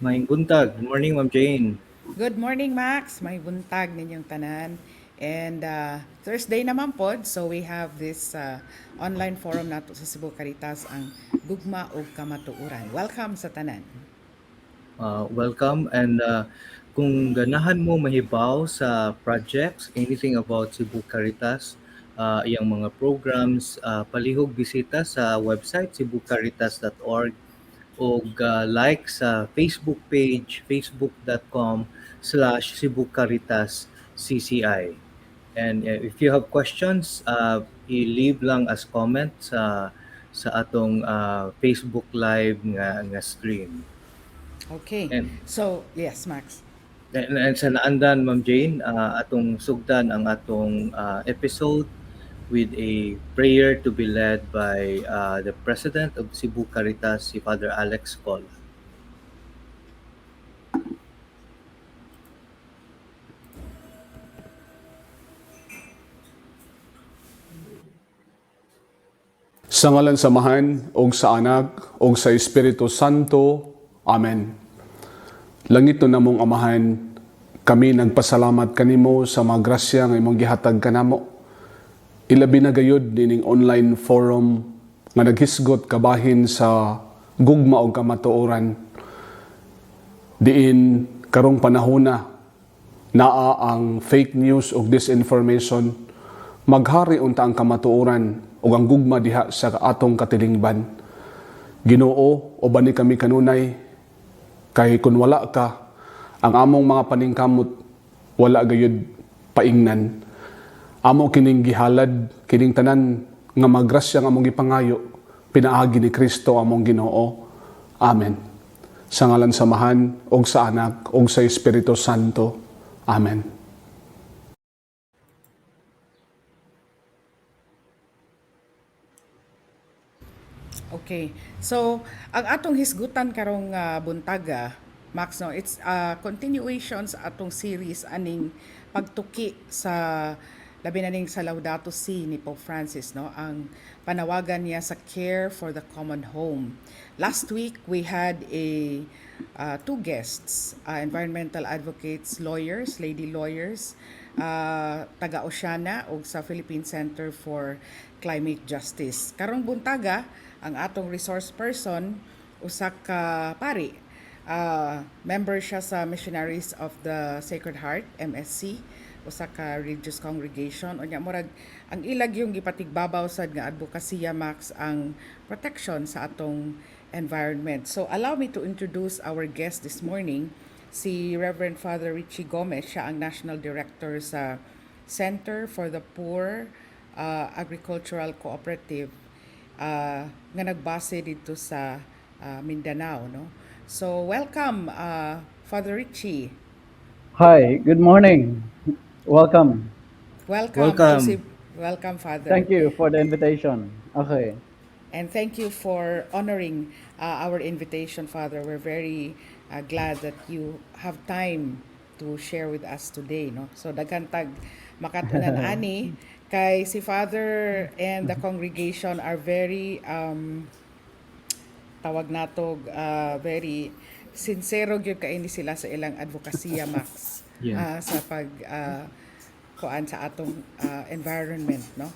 Maayong buntag. Good morning, Ma'am Jane. Good morning, Max. May buntag ninyong tanan. And Thursday naman pod, so we have this online forum nato sa Cebu Caritas ang Gugma o Kamatuoran. Welcome sa tanan. Welcome and kung ganahan mo mahibaw sa projects, anything about Cebu Caritas, iyang mga programs, palihog bisita sa website cebucaritas.org o like sa Facebook page facebook.com/Cebu Caritas CCI. And if you have questions, i-leave lang as comment sa atong Facebook live nga stream. Okay. And So, yes, Max. And sa naandan, Ma'am Jane, atong sugdan ang atong episode with a prayer to be led by the President of Cebu Caritas, si Father Alex Cola. Sa ngalan samahan, og sa anak, og sa Espiritu Santo. Amen. Langit no namong amahan, kami nagpasalamat kanimo sa mga grasya nga imong gihatag kanamo. Ilabi na gayud dining online forum nga naghisgot kabahin sa Gugma og Kamatuoran. Diin karong panahona naa ang fake news ug disinformation, maghari unta ang kamatuoran ug ang gugma diha sa atong katilingban. Ginoo, uban ni kami kanunay, kay kun wala ka, ang among mga paningkamot wala gayud paingnan. Amo kining gihalad, kining tanan nga magrasya nga among gipangayo, pinaagi ni Kristo among Ginoo. Amen. Sa ngalan samahan, og sa anak, og sa Espiritu Santo. Amen. Okay. So, ang atong hisgutan karong buntaga, Max, no, it's continuation sa atong series aning pagtuki sa labi na ning sa Laudato Si ni Pope Francis, no, ang panawagan niya sa care for the common home. Last week we had a two guests, environmental advocates, lawyers, lady lawyers, taga Oceana ug sa Philippine Center for Climate Justice. Karong buntaga, ang atong resource person usa ka pari, member siya sa Missionaries of the Sacred Heart, MSC, usa ka religious congregation. Unya murag ang ilag yung gipatigbabaw sad nga advokasya, Max, ang protection sa atong environment. So allow me to introduce our guest this morning, si Reverend Father Richie Gomez. Siya ang National Director sa Center for the Poor Agricultural Cooperative, nga nagbase dito sa Mindanao, no? So welcome, Father Richie. Hi, good morning. Welcome. Welcome to Welcome. welcome, Father. Thank you for the invitation. Okay. And thank you for honoring our invitation, Father. We're very glad that you have time to share with us today, no? So daghan tag makatunan ani kay si Father and the congregation are very tawag natog very sincero gyud kaini sila sa ilang advokasya, Max, Yeah. sa pag kuan sa atong environment, no?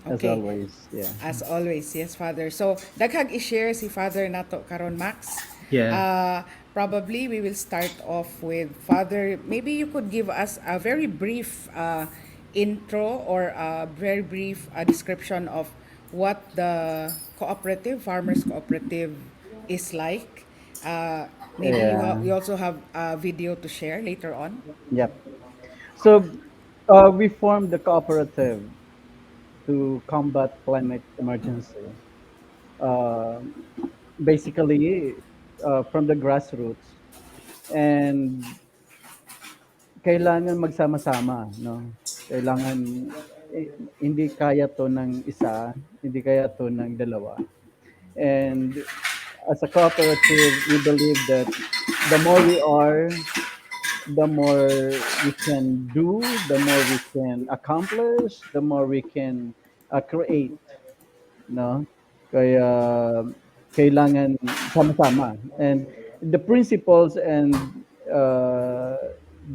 As Okay. always, yeah. As always, yes, Father. So, daghang i-share si Father nato karon, Max. Yeah. Probably we will start off with Father. Maybe you could give us a very brief intro or a very brief description of what the cooperative, farmers cooperative, is like. Maybe Yeah. you also have a video to share later on. Yep. So, we formed the cooperative to combat climate emergency. Uh, Basically, from the grassroots, and kailangan magsama-sama, no? Kailangan hindi kaya to ng isa, hindi kaya to ng dalawa. And as a cooperative, we believe that the more we are, the more we can do, the more we can accomplish, the more we can create, no? Kaya kailangan sama-sama. And the principles and uh,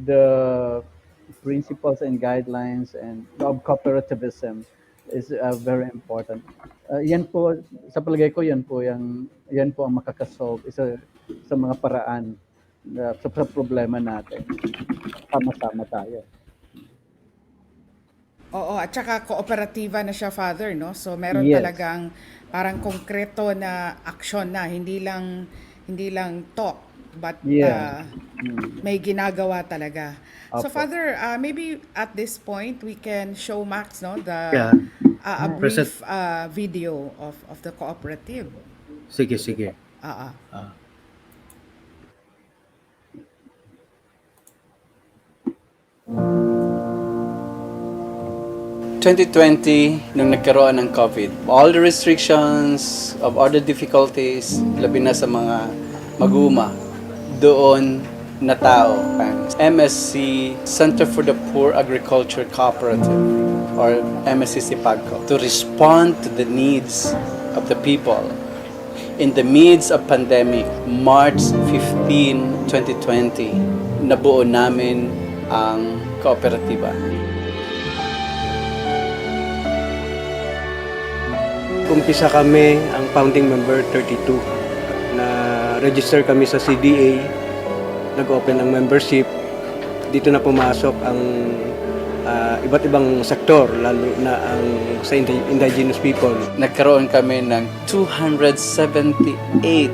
the principles and guidelines and of cooperativism is very important. Yan po, sa palagay ko, yan po ang makakasolve isa sa mga paraan sa problema natin. Sama-sama tayo. Oo, at saka kooperatiba na siya, Father, no? So meron Yes. talagang parang konkreto na aksyon na, hindi lang talk, but Yeah. may ginagawa talaga. So Opo. Father, maybe at this point we can show Max, no, Yeah. a Present. brief video of the cooperative. Sige, sige. Ah, ah. Ah. 2020, nung nagkaroon ng COVID, all the restrictions of all the difficulties, labi na sa mga maguma, doon na tao ang MSC, Center for the Poor Agriculture Cooperative, or MSC Sipagco, to respond to the needs of the people. In the midst of pandemic, March 15, 2020, nabuo namin ang kooperatiba. Umpisa kami, ang founding member 32, na register kami sa CDA, nag-open ng membership. Dito na pumasok ang iba't ibang sektor, lalo na ang sa indigenous people. Nagkaroon kami ng 278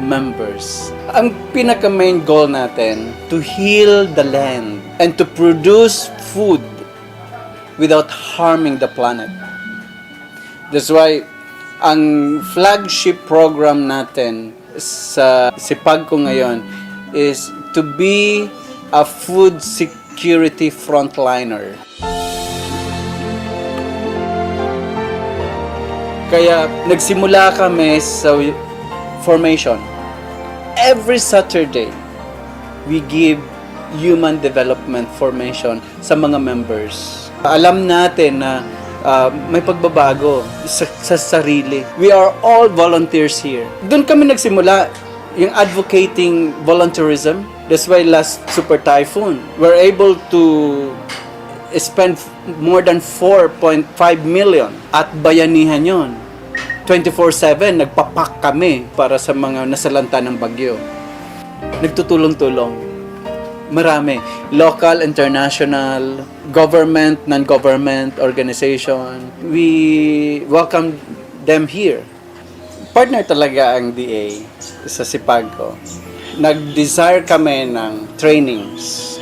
members. Ang pinaka-main goal natin, to heal the land and to produce food without harming the planet. That's why ang flagship program natin sa Sipagco ngayon is to be a food security frontliner. Kaya nagsimula kami sa formation. Every Saturday, we give human development formation sa mga members. Alam natin na may pagbabago sa sarili. We are all volunteers here. Doon kami nagsimula, yung advocating volunteerism. That's why last Super Typhoon, we're able to spend more than 4.5 million at bayanihan yon. 24/7, nagpapak kami para sa mga nasalanta ng bagyo. Nagtutulong-tulong. Marami. Local, international, government, non-government organization. We welcome them here. Partner talaga ang DA sa Sipagco. Nag-desire kami ng trainings.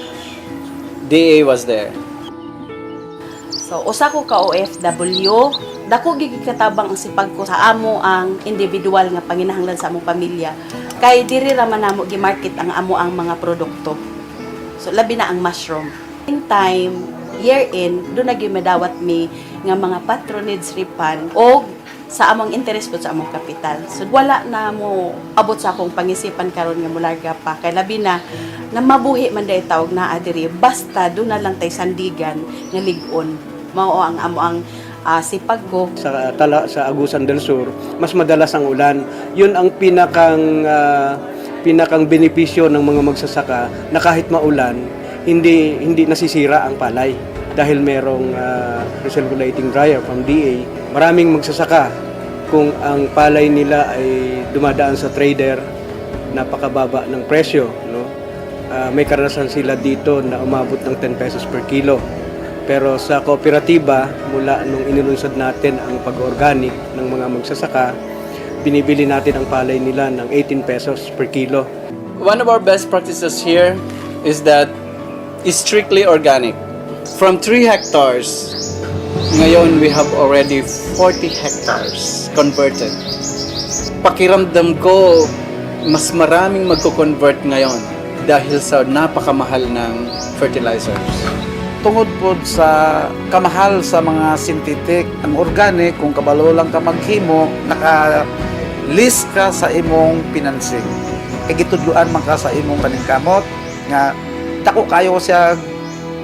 DA was there. So, usa ko ka OFW, dako gigi katabang ang Sipagco sa amo ang individual nga panginahanglan sa among pamilya. Kay diri ra man namo gi-market ang amo ang mga produkto. So, labi na ang mushroom. In time, year in, doon na madawat mi nga mga patronage ripan o sa among interest po sa among kapital. So, wala na mo abot sa akong pangisipan karon nga mularga pa. Kay labi na mabuhi man day tawag na adiri. Basta doon na lang tay sandigan nga ligon. Mao ang amo ang Sipagco. Sa Agusan del Sur, mas madalas ang ulan. Yun ang pinakang benepisyo ng mga magsasaka na kahit maulan, hindi nasisira ang palay dahil merong recirculating dryer from DA. Maraming magsasaka kung ang palay nila ay dumadaan sa trader, napakababa ng presyo, no? May karanasan sila dito na umabot ng 10 pesos per kilo. Pero sa kooperatiba, mula nung inilunsad natin ang pag-organic ng mga magsasaka, binibili natin ang palay nila ng 18 pesos per kilo. One of our best practices here is that is strictly organic. From 3 hectares, ngayon we have already 40 hectares converted. Pakiramdam ko, mas maraming magko-convert ngayon dahil sa napakamahal ng fertilizers. Tungod po sa kamahal sa mga synthetic, ang organic, kung kabalo lang ka maghimo, naka-list ka sa imong financing. Kaya gitudluan man ka sa imong paningkamot, nga dako kayo siya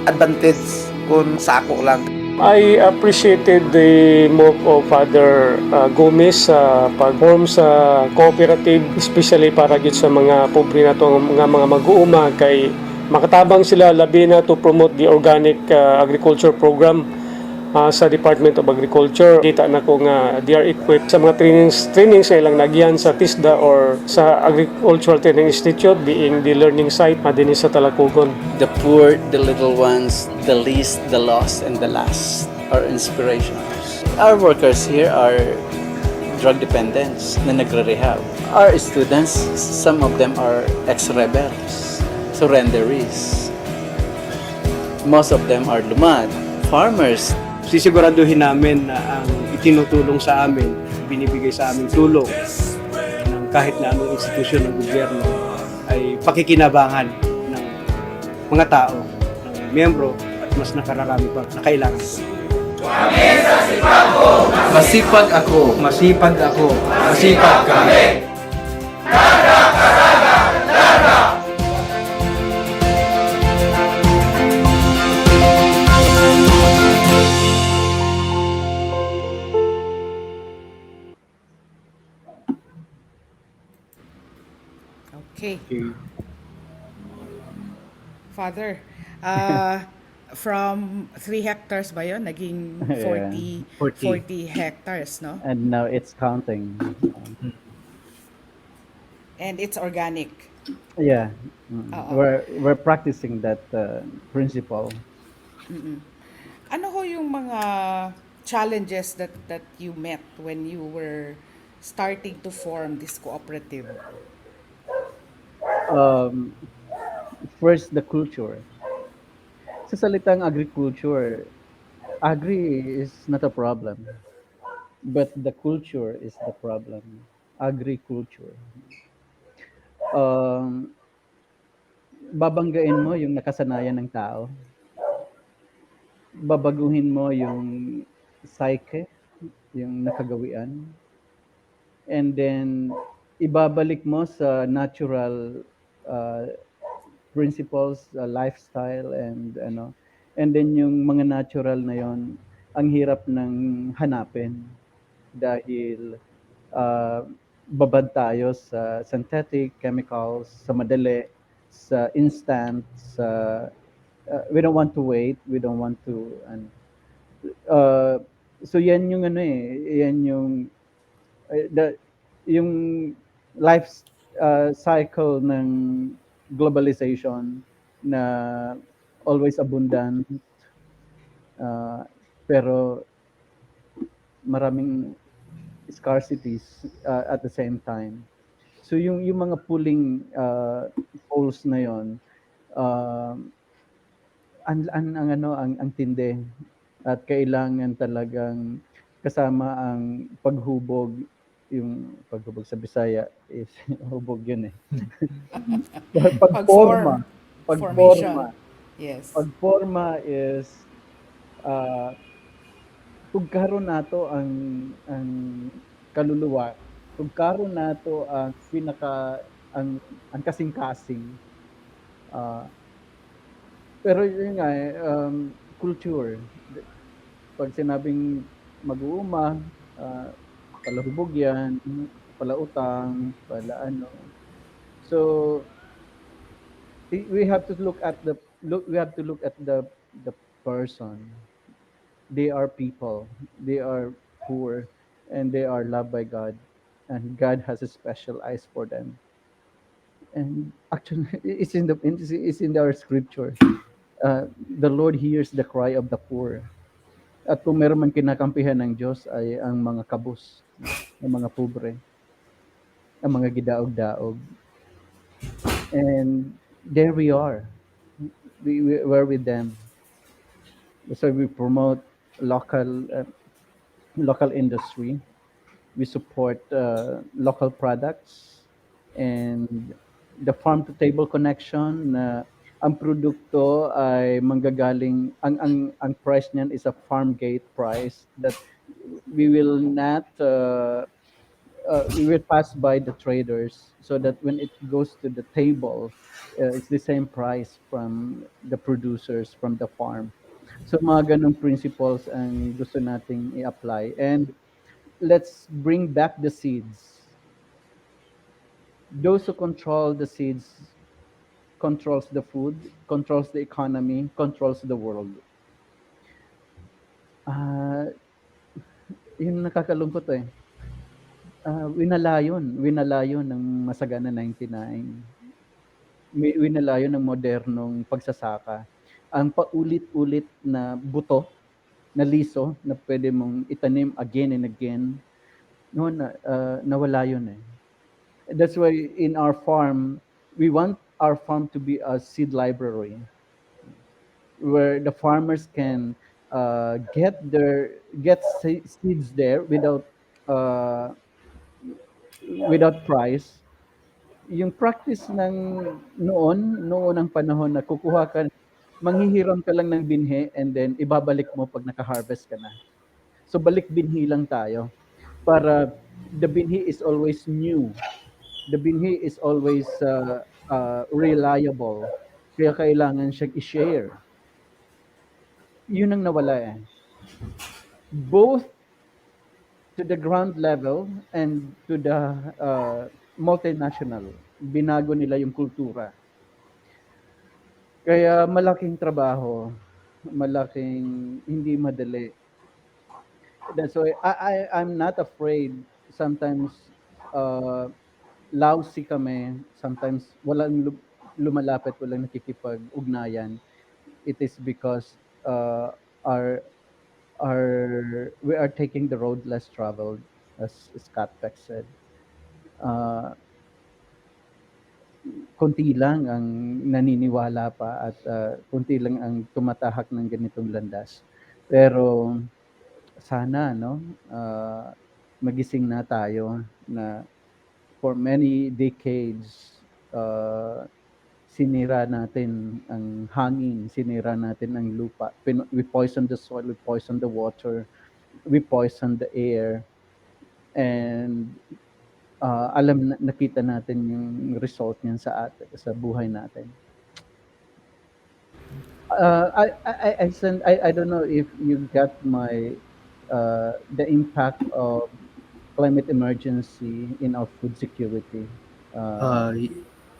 advantage kung sako lang. I appreciated the move of Father Gomez sa pag-form sa cooperative, especially para gid sa mga pobre na to mga mag-uuma kay makatabang sila labi na to promote the organic agriculture program sa Department of Agriculture. Kita na ko nga they are equipped sa mga trainings sa ilang nagyan sa TISDA or sa Agricultural Training Institute being the learning site din sa Talakugon. The poor, the little ones, the least, the lost, and the last are inspirations. Our workers here are drug dependents na nagre-rehab. Our students, some of them are ex-rebels, surrenderies. Most of them are lumad, farmers. Sisiguraduhin namin na ang itinutulong sa amin, binibigay sa aming tulong ng kahit na anong institusyon ng gobyerno ay pakikinabangan ng mga tao, ng miyembro at mas nakararami pa na kailangan. Masipag ako. Masipag ako. Masipag kami. Okay. Father, from 3 hectares ba yun? Naging 40, 40 hectares, no? And now it's counting. And it's organic. Yeah. Oo. We're practicing that principle. Ano ho yung mga challenges that you met when you were starting to form this cooperative? First, the culture. Sa salitang agriculture, agri is not a problem, but the culture is the problem. Agriculture. Babanggain mo yung nakasanayan ng tao. Babaguhin mo yung psyche, yung nakagawian. And then, ibabalik mo sa natural principles, lifestyle, and ano. And then yung mga natural na yon, ang hirap ng hanapin dahil babad tayo sa synthetic chemicals, sa madali, sa instant, sa we don't want to wait, we don't want to so yan yung ano yan yung yung life cycle ng globalization na always abundant pero maraming scarcities at the same time. So yung mga pulling poles na yon ang tindi at kailangan talagang kasama ang paghubog. Yung paghubog sa Bisaya is hubog yun eh. Pag-form. Formation. Yes. Pagforma is tugkaron nato ang kaluluwa. Tugkaron nato ang ang kasing-kasing. Pero yun nga culture. Pag sinabing mag-uuma, palahubog yan, palautang, pala ano. So we have to look at the person. They are people. They are poor, and they are loved by God, and God has a special eyes for them. And actually, it's in our scripture. The Lord hears the cry of the poor. At kung meron man kinakampihan ng Diyos ay ang mga kabus, ang mga pobre, ang mga gidaog-daog. And there we are. We're with them. So we promote local industry. We support local products and the farm to table connection na ang produkto ay manggagaling ang price niyan is a farm gate price that we will not we will pass by the traders so that when it goes to the table it's the same price from the producers from the farm. So mga ganong principles ang gusto nating i-apply. And let's bring back the seeds. Those who control the seeds controls the food, controls the economy, controls the world. Ah, yun nakakalungkot eh. Winalayon ng Masagana 99. Winalayon ng modernong pagsasaka. Ang paulit-ulit na buto, na liso, na pwede mong itanim again and again, no, nawala yun eh. That's why in our farm, we want our farm to be a seed library where the farmers can get seeds there uh, without price. Yung practice ng noon ang panahon na kukuha ka, manghihiram ka lang ng binhi and then ibabalik mo pag naka-harvest ka na. So balik binhi lang tayo para the binhi is always new. The binhi is always reliable. Kaya kailangan siyang i-share. Yun ang nawala eh. Both to the ground level and to the multinational. Binago nila yung kultura. Kaya malaking trabaho, malaking hindi madali. That's why I'm not afraid. Sometimes lousy kami. Sometimes walang lumalapit, walang nakikipag-ugnayan. It is because our we are taking the road less traveled, as Scott Peck said. Konti lang ang naniniwala pa at konti lang ang tumatahak ng ganitong landas. Pero sana no, magising na tayo na for many decades sinira natin ang hangin, sinira natin ang lupa. We poison the soil, we poison the water, we poison the air, and nakita natin yung result niyan sa buhay natin. I don't know if you got my the impact of climate emergency in our food security.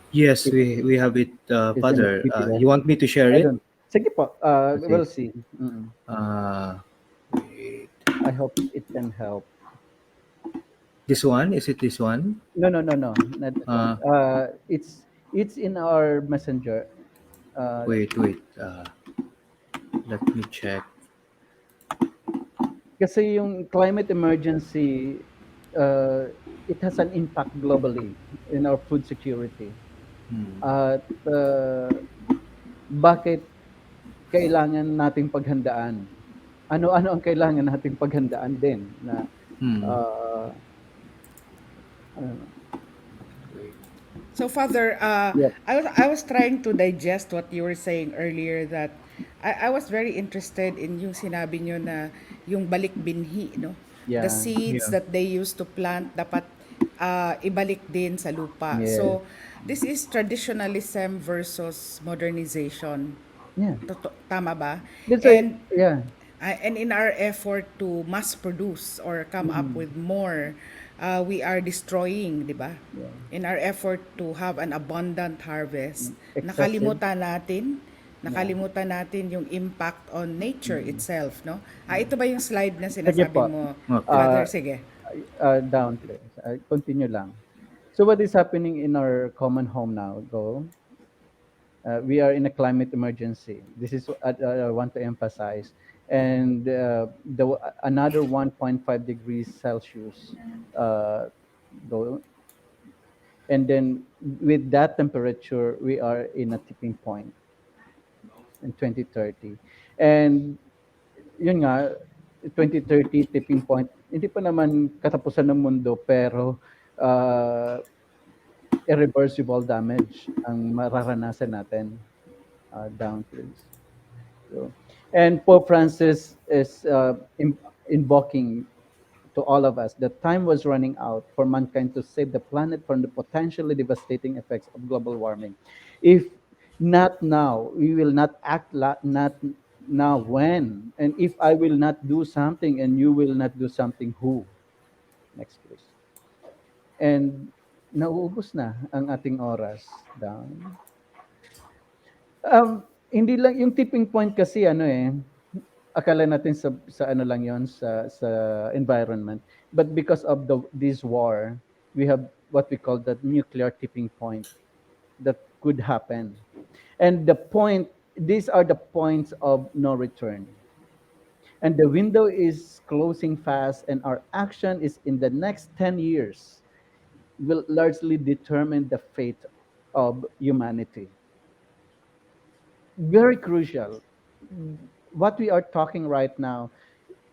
Yes, we have it, Is in the Father. PDF. You want me to share I it? don't. Sige po. Okay. We'll see. Wait. I hope it can help. This one? Is it this one? No. Not this one. It's in our messenger. Wait. Let me check. Kasi yung climate emergency, it has an impact globally in our food security. At bakit kailangan nating paghandaan? Ano-ano ang kailangan nating paghandaan din na So Father, Yep. I was trying to digest what you were saying earlier, that I was very interested in yung sinabi nyo na yung balik binhi, no? The Yeah. seeds Yeah. that they used to plant dapat ibalik din sa lupa. Yes. So this is traditionalism versus modernization. Yeah. Tama ba? That's why, And yeah. and in our effort to mass produce or come up with more, we are destroying, di ba? Yeah. In our effort to have an abundant harvest, Excessive. nakalimutan natin yung impact on nature itself, no? Ito ba yung slide na sinasabi po. mo, Okay. Father? Sige. Down, please. Continue lang. So what is happening in our common home now? We are in a climate emergency. This is what I want to emphasize. And another 1.5 degrees Celsius go. And then with that temperature, we are in a tipping point in 2030. And yun nga, 2030 tipping point, hindi pa naman katapusan ng mundo, pero irreversible damage ang mararanasan natin. Down, please. So, and Pope Francis is invoking to all of us that time was running out for mankind to save the planet from the potentially devastating effects of global warming. If not now, we will not act Now when? And if I will not do something and you will not do something, who? Next please. And nauubos na ang ating oras. Down. Hindi lang yung tipping point kasi ano eh, akala natin sa ano lang yon sa environment. But because of this war, we have what we call the nuclear tipping point that could happen. And these are the points of no return. And the window is closing fast, and our action is in the next 10 years will largely determine the fate of humanity. Very crucial. What we are talking right now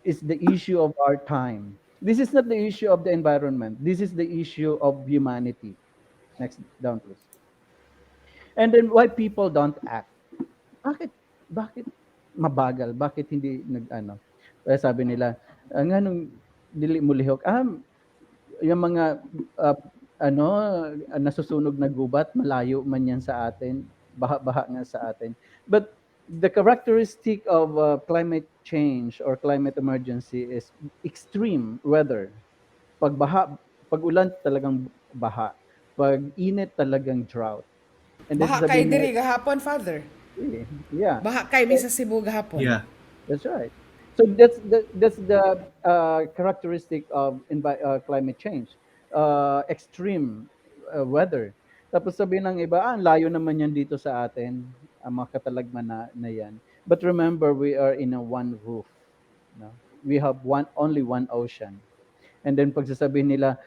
is the issue of our time. This is not the issue of the environment. This is the issue of humanity. Next down, please. And then why people don't act? Bakit? Bakit mabagal? Bakit hindi nag-ano? Kaya sabi nila, nga nung dili mo lihok, yung mga ah, ano, nasusunog na gubat, malayo man yan sa atin, baha-baha nga sa atin. But the characteristic of climate change or climate emergency is extreme weather. Pag baha, pag ulan talagang baha. Pag init talagang drought. And this is Baha kay sabihin diri gahapon, Father. yeah. Baha kay mi sa Cebu gahapon. Yeah. That's right. So that's the characteristic of climate change, extreme weather. Tapos sabihin ng iba, ang layo naman yan dito sa atin, ang mga katalagman na yan. But remember, we are in a one roof. No? We have only one ocean. And then pagsasabihin nila,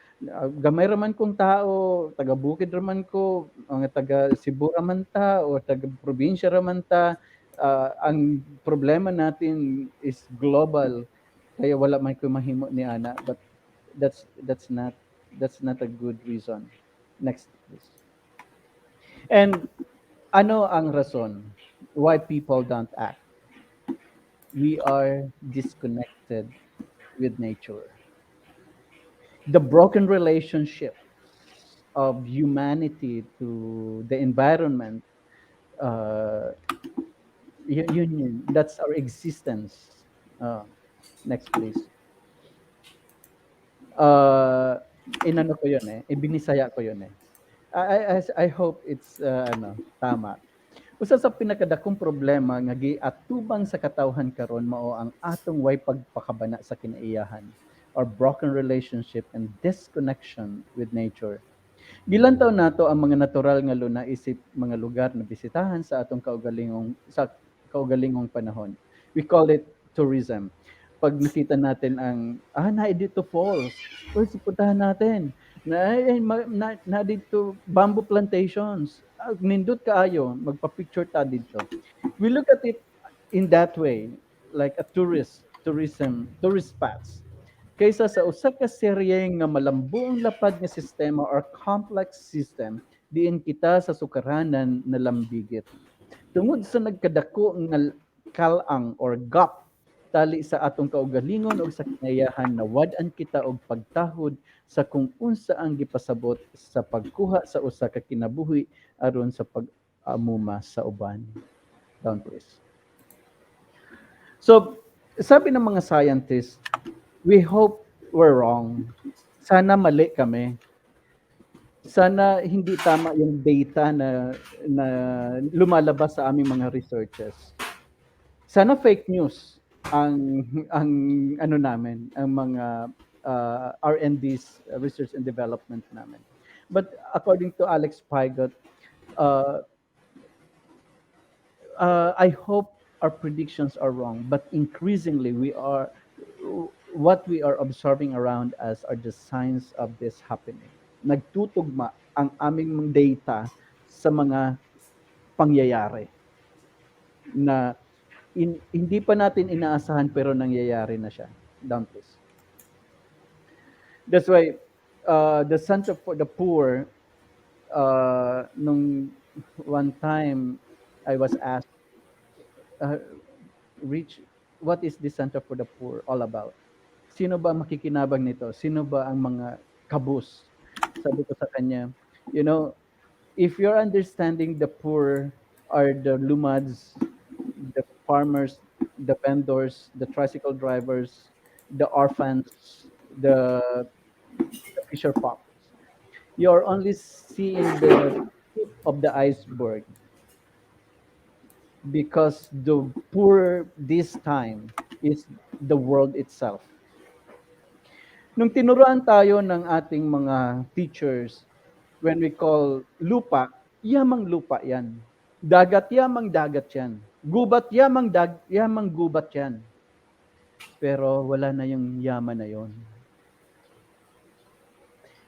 gamay raman kong tao, taga Bukid raman ko, mga taga Cebu raman ta, o taga probinsya raman ta, ang problema natin is global. Kaya wala man ko mahimo ni ana, but that's not a good reason. Next please. And ano ang rason why people don't act? We are disconnected with nature. The broken relationship of humanity to the environment, uh, yun, that's our existence. Next please. Inano ko yun eh, ibinisaya ko yun eh. I hope it's tama. Usa sa pinakadakong problema nga giatubang sa katawhan karon mao ang atong way pagpakabana sa kinaiyahan, or broken relationship and disconnection with nature. Gilantaw nato ang mga natural nga luna isip mga lugar na bisitahan sa kaugalingong panahon. We call it tourism. Pag nakita natin ang na dito falls, uy puntahan natin. Na dito bamboo plantations. Nindot kaayo, magpa-picture ta dito. We look at it in that way, like a tourist spots, kaysa sa usa ka serye nga malambuong lapad nga sistema or complex system diin kita sa sukaranan na lambigit. Tungod sa nagkadako nga kalang or gap tali sa atong kaugalingon o sa kinayahan na wad-an kita og pagtahod sa kung unsa ang gipasabot sa pagkuha sa usa ka kinabuhi aron sa pag-amuma sa uban. Down please. So, sabi ng mga scientists, we hope we're wrong. Sana mali kami. Sana hindi tama yung data na lumalabas sa aming mga researches. Sana fake news ang ano namin, ang mga R&D's, research and development namin. But according to Alex Pygot, I hope our predictions are wrong, but increasingly what we are observing around us are the signs of this happening. Nagtutugma ang aming data sa mga pangyayari na hindi pa natin inaasahan pero nangyayari na siya. Down please. That's why the Center for the Poor, nung one time I was asked, Rich, what is the Center for the Poor all about? Sino ba makikinabang nito? Sino ba ang mga kabus? Sabi ko sa kanya, if you're understanding the poor are the lumads, the farmers the vendors, the tricycle drivers, the orphans, the fisher folks. You're only seeing the tip of the iceberg because the poor this time is the world itself. Nung tinuruan tayo ng ating mga teachers, when we call lupa, yamang lupa yan. Dagat, yamang dagat yan. Gubat, yamang gubat yan. Pero wala na yung yaman na yon.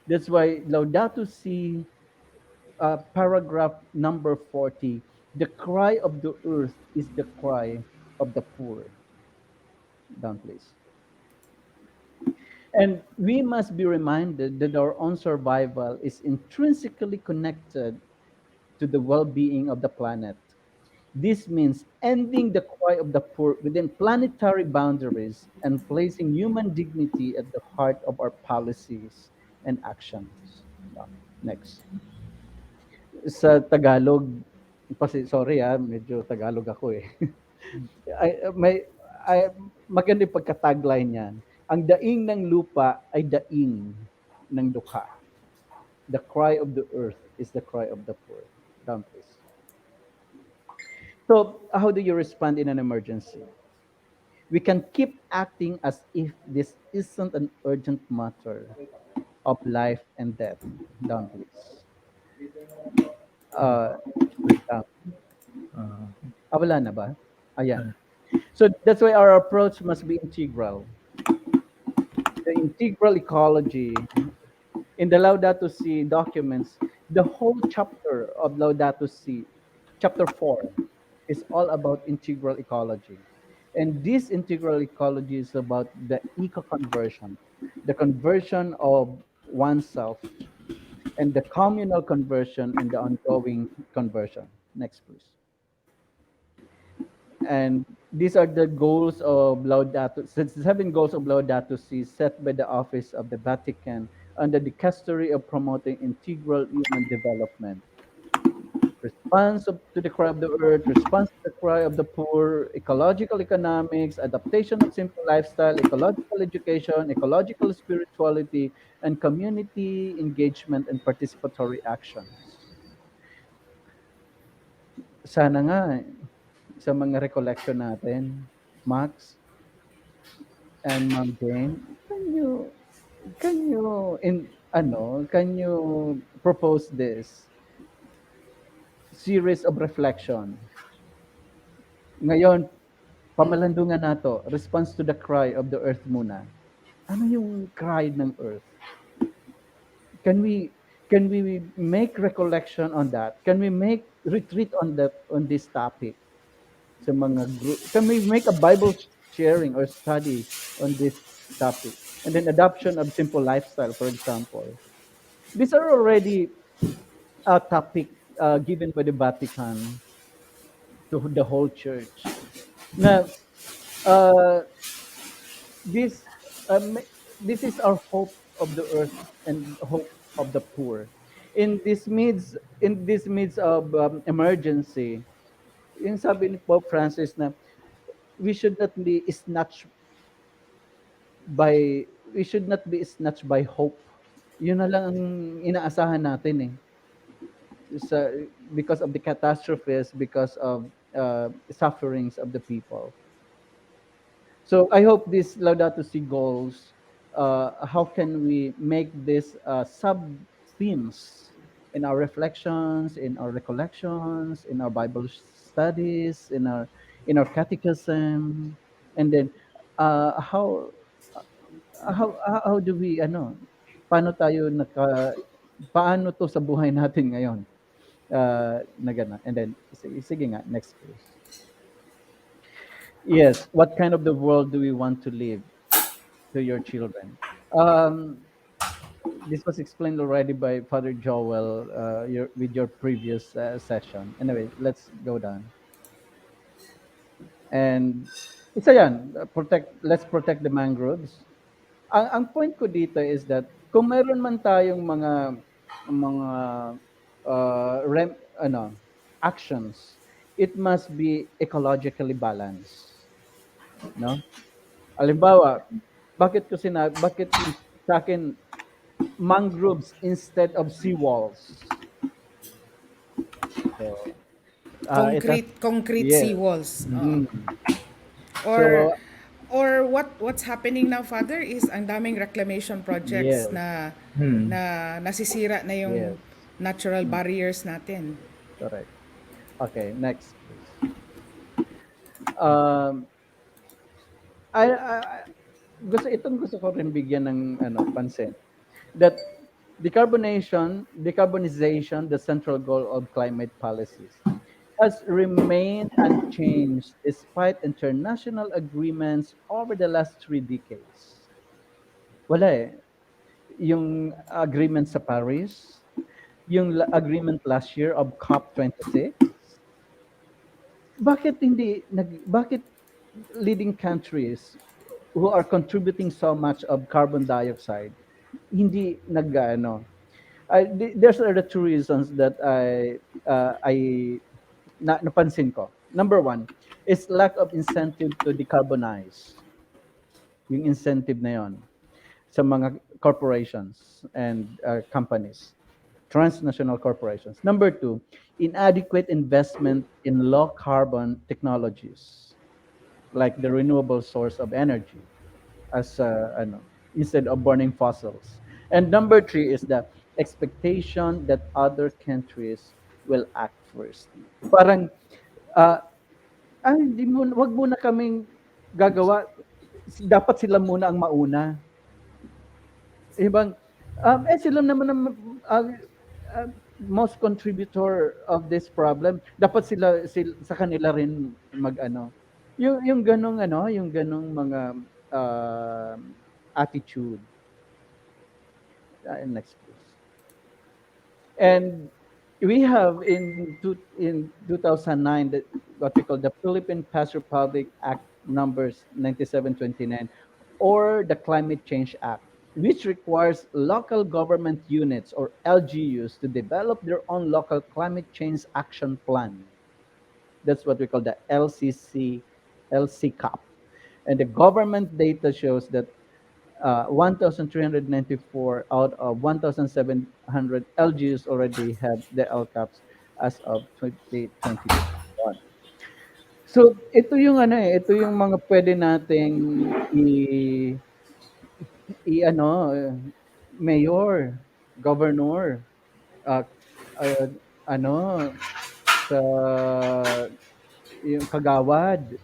That's why Laudato Si, paragraph number 40, the cry of the earth is the cry of the poor. Down, please. And we must be reminded that our own survival is intrinsically connected to the well being of the planet. This means ending the cry of the poor within planetary boundaries and placing human dignity at the heart of our policies and actions. Next. Sa Tagalog, sorry medyo Tagalog ako eh. Ay, maganda yung pagka-tagline niyan. Ang daing ng lupa ay daing ng dukha. The cry of the earth is the cry of the poor. Down, please. So, how do you respond in an emergency? We can keep acting as if this isn't an urgent matter of life and death. Down, please. Down. Wala na ba? Ayan. So that's why our approach must be integral. The integral ecology in the Laudato Si documents, the whole chapter of Laudato Si, chapter 4, is all about integral ecology. And this integral ecology is about the eco-conversion, the conversion of oneself, and the communal conversion and the ongoing conversion. Next, please. And these are the goals of Laudato, 7 goals of Laudato Si set by the Office of the Vatican under the custody of promoting integral human development. Response to the cry of the earth, response to the cry of the poor, ecological economics, adaptation of simple lifestyle, ecological education, ecological spirituality, and community engagement and participatory actions. Sana nga sa mga recollection natin, Max and Ma'am Jane, can you propose this series of reflection? Ngayon, pamalandungan nato, response to the cry of the earth muna. Ano yung cry ng earth? Can we make recollection on that? Can we make retreat on this topic? Sa mga group, can we make a Bible sharing or study on this topic? And then adoption of simple lifestyle, for example. These are already a topic given by the Vatican to the whole church. Now, this is our hope of the earth and hope of the poor. In this midst of emergency, yung sabi ni Pope Francis na we should not be snatched by hope. Yun na lang ang inaasahan natin eh. Because of the catastrophes, because of sufferings of the people. So I hope these Laudato Si goals, how can we make this sub-themes in our reflections, in our recollections, in our Bible studies, in our catechism, and then how do we paano to sa buhay natin ngayon? Na gano'n. And then sige nga, next please. Yes, what kind of the world do we want to live to your children? This was explained already by Father Joel with your previous session. Anyway, let's go down. And isa yan, let's protect the mangroves. Ang point ko dito is that kung meron man tayong mga actions, it must be ecologically balanced. no? Halimbawa, bakit sa akin mangroves instead of seawalls? So, it has, Concrete yes. seawalls. Oo. Mhm. Or So, what's happening now, Father, is ang daming reclamation projects yes, Hmm. na nasisira na yes. yung natural Mm, barriers natin. correct. Okay, next, please. Um, I gusto ko rin bigyan ng pansin that decarbonization, the central goal of climate policies, has remained unchanged despite international agreements over the last 3 decades. Wala eh. Yung agreement sa Paris, yung agreement last year of COP26, bakit leading countries who are contributing so much of carbon dioxide hindi there's are the two reasons that napansin ko. Number one is lack of incentive to decarbonize. Yung incentive na yon sa mga corporations and companies, transnational corporations. Number two, inadequate investment in low carbon technologies like the renewable source of energy as instead of burning fossils. And number three is the expectation that other countries will act first. Parang uh, hindi mo wag muna kaming gagawa, dapat sila muna ang mauna. Ibang sila naman ang uh, most contributor of this problem. Dapat sila sa kanila rin mag-ano. Yung ganong yung ganong mga uh, attitude. Next, please. And we have in 2009 what we call the Philippine Past Republic Act numbers 9729 or the Climate Change Act, which requires local government units or LGUs to develop their own local climate change action plan. That's what we call the LCCAP. And the government data shows that 1,394 out of 1,700 LGUs already have the LCAPs as of 2021. So ito yung ito yung mga pwede nating i mayor, governor, uh, uh, ano sa yung kagawad.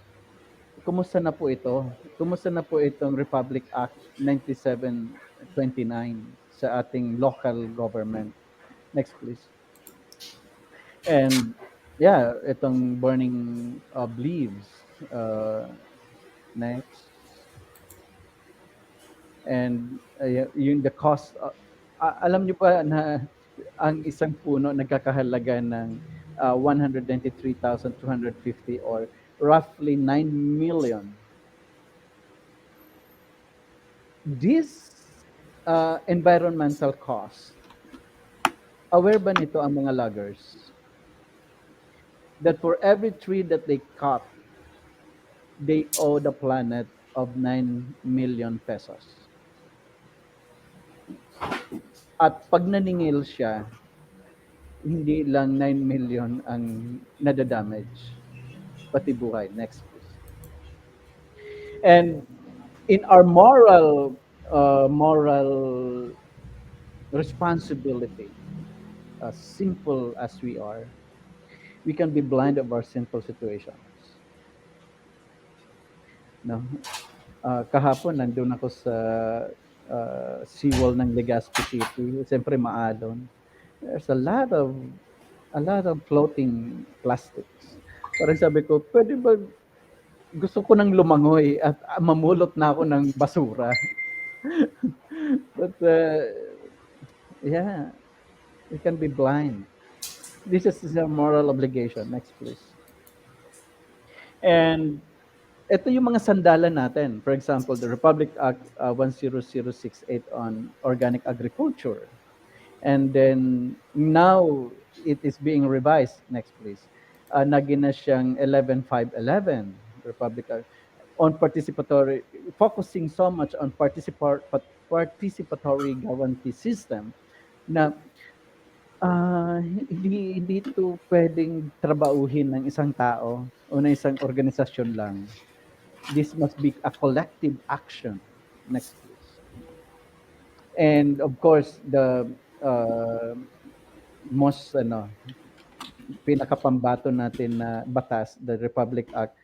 Kumusta na po ito? Kumusta na po itong Republic Act 9729 sa ating local government? Next, please. And yeah, itong burning of leaves. Next. And yung the cost, alam niyo pa na ang isang puno nagkakahalaga ng 193,250 or roughly 9 million. This environmental cost, aware ba nito ang mga loggers? That for every tree that they cut, they owe the planet of 9 million pesos. At pag naningil siya, hindi lang 9 million ang nadadamage, pati buhay. Next, please. And in our moral responsibility, as simple as we are, we can be blind of our sinful situations. No? Kahapon nandun ako sa seawall ng Legazpi City. Siyempre maalon. There's a lot of floating plastics. Parang sabi ko, pwede ba gusto ko nang lumangoy at mamulot na ako ng basura. But yeah, we can be blind. This is a moral obligation. Next, please. And ito yung mga sandalan natin. For example, the Republic Act 10068 on organic agriculture. And then now it is being revised. Next, please. Naging na siyang 11511 Republic Act. on participatory, focusing so much on participatory guarantee system na hindi ito pwedeng trabahuhin ng isang tao o ng isang organisasyon lang. This must be a collective action. Next, please. And of course, the most pinakapambato natin na batas, the Republic Act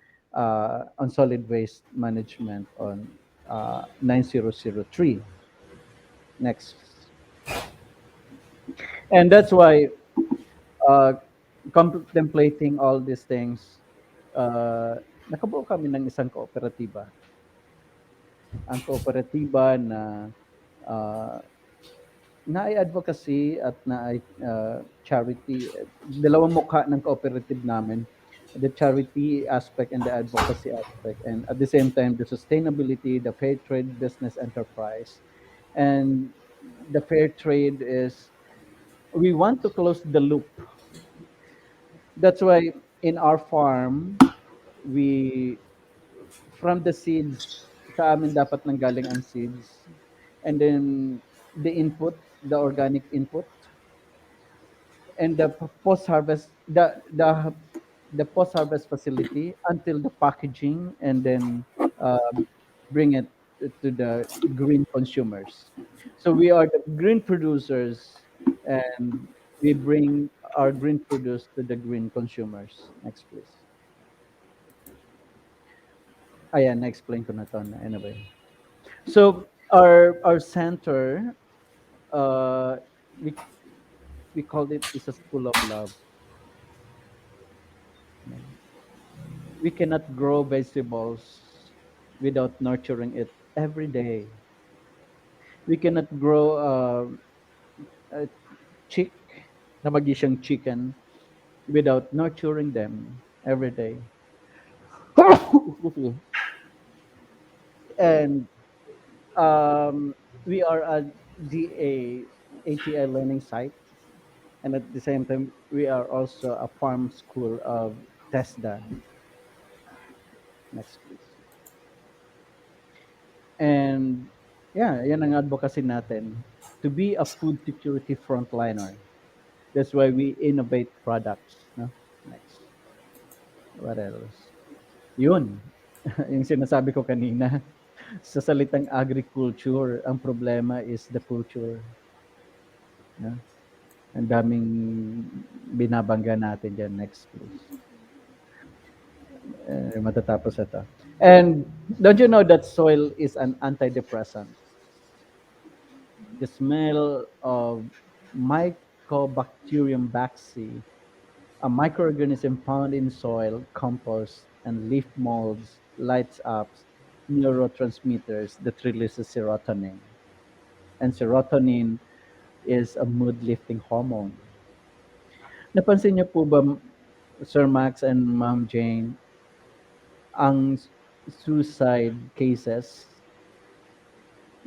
on Solid Waste Management on 9003. Next. And that's why uh, contemplating all these things, nakabuo kami ng isang kooperatiba. Ang kooperatiba na uh, na-advocacy at charity. Dalawang mukha ng cooperative namin, the charity aspect and the advocacy aspect, and at the same time the sustainability, the fair trade business enterprise. And the fair trade is, we want to close the loop. That's why in our farm, we, from the seeds, sa amin dapat nanggaling ang seeds. And then the input, the organic input, and the post-harvest, the post-harvest facility until the packaging, and then bring it to the green consumers. So we are the green producers, and we bring our green produce to the green consumers. Next, please. Ayan, na-explain ko na to na anyway. So our center, uh, we we called it is a school of love. We cannot grow vegetables without nurturing it every day. We cannot grow a chick na magi siyang chicken without nurturing them every day. And we are a DA ATI learning site, and at the same time we are also a farm school of TESDA. Next, please. And yeah, yan ang advocacy natin, to be a food security frontliner. That's why we innovate products. No? Next. What else? Yun. Yung sinasabi ko kanina. Sa salitang agriculture, ang problema is the culture. No? Ang daming binabangga natin dyan. Next, please. Matatapos ito. And don't you know that soil is an antidepressant? The smell of Mycobacterium baxi, a microorganism found in soil, compost, and leaf molds, lights up neurotransmitters that releases serotonin. And serotonin is a mood-lifting hormone. Napansin niyo po ba, Sir Max and Ma'am Jane, ang suicide cases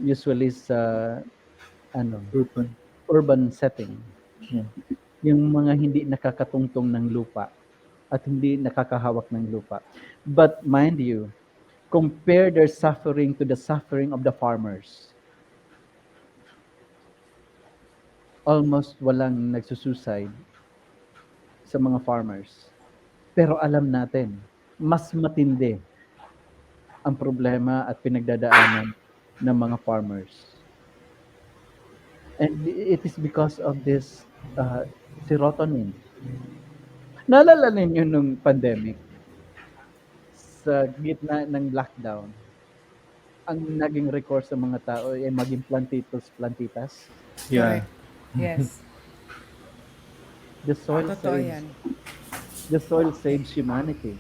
usually sa urban setting. Yeah. Yung mga hindi nakakatungtong ng lupa at hindi nakakahawak ng lupa. But mind you, compare their suffering to the suffering of the farmers. Almost walang nagsusuicide sa mga farmers. Pero alam natin, mas matindi ang problema at pinagdadaanan ng mga farmers. And it is because of this serotonin. Naalala ninyo nung pandemic, sa gitna ng lockdown, ang naging recourse ng mga tao ay maging plantitos, plantitas. Yeah. Correct. Yes. The soil Totoo saves. yan. The soil saves humanity.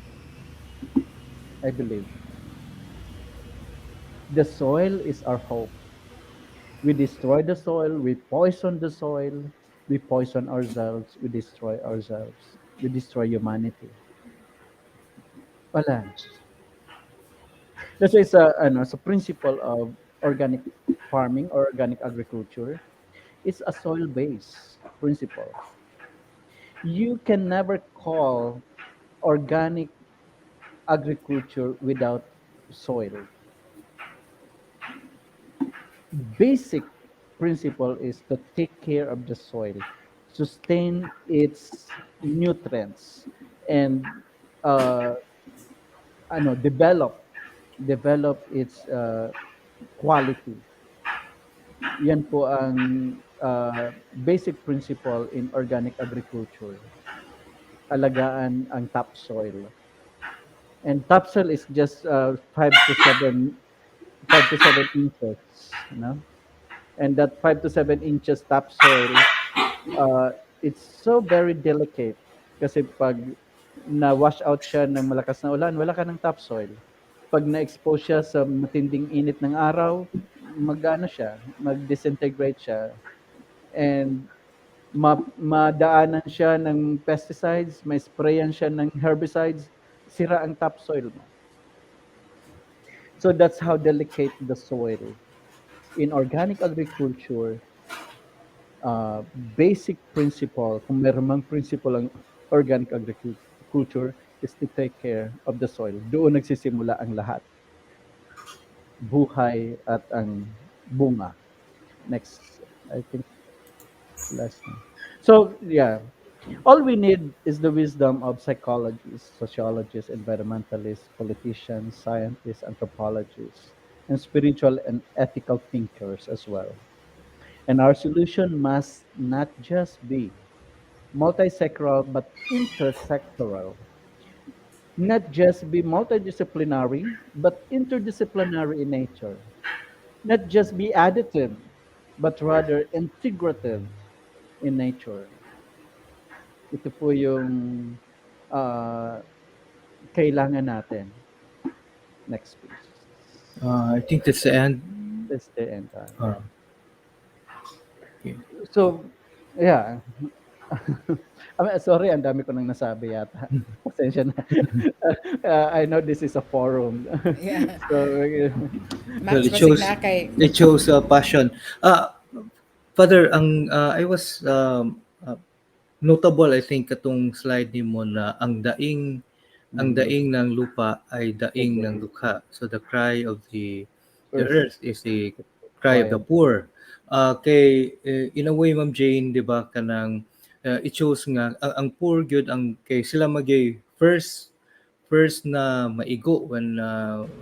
I believe. The soil is our hope. We destroy the soil, we poison the soil, we poison ourselves, we destroy ourselves, we destroy humanity. Wala. That's why sa principle of organic farming or organic agriculture, it's a soil-based principle. You can never call organic agriculture without soil. Basic principle is to take care of the soil, sustain its nutrients, and uh, develop its quality. Yan po ang basic principle in organic agriculture. Alagaan ang topsoil. And topsoil is just 5 to 7 inches, And that 5 to 7 inches topsoil, uh, it's so very delicate kasi pag na-wash out siya ng malakas na ulan, wala ka ng topsoil. Pag na-expose siya sa matinding init ng araw, mag-disintegrate siya. And madaanan siya ng pesticides, may sprayan siya ng herbicides, sira ang topsoil mo. So that's how delicate the soil. In organic agriculture, basic principle, kung meron mang principle ang organic agriculture, is to take care of the soil. Doon nagsisimula ang lahat. Buhay at ang bunga. Next, I think, last one. So, yeah, all we need is the wisdom of psychologists, sociologists, environmentalists, politicians, scientists, anthropologists, and spiritual and ethical thinkers as well. And our solution must not just be multisectoral but intersectoral. Not just be multidisciplinary but interdisciplinary in nature. Not just be additive but rather integrative in nature. Ito po yung uh, kailangan natin. Next, please. I think that's the end. That's the end. Okay. So, yeah. Sorry, ang dami ko nang nasabi yata. Pasensya na. I know this is a forum. Yeah. So, Well, Max, it basig shows na kay it shows passion. Father, I was notable, I think, katong slide ni mo na ang daing ng lupa ay daing ng dukha. So the cry of the earth is the cry of the poor. In a way, Ma'am Jane, di ba, kanang it shows nga ang poor gyud ang kay sila magay first na maigo when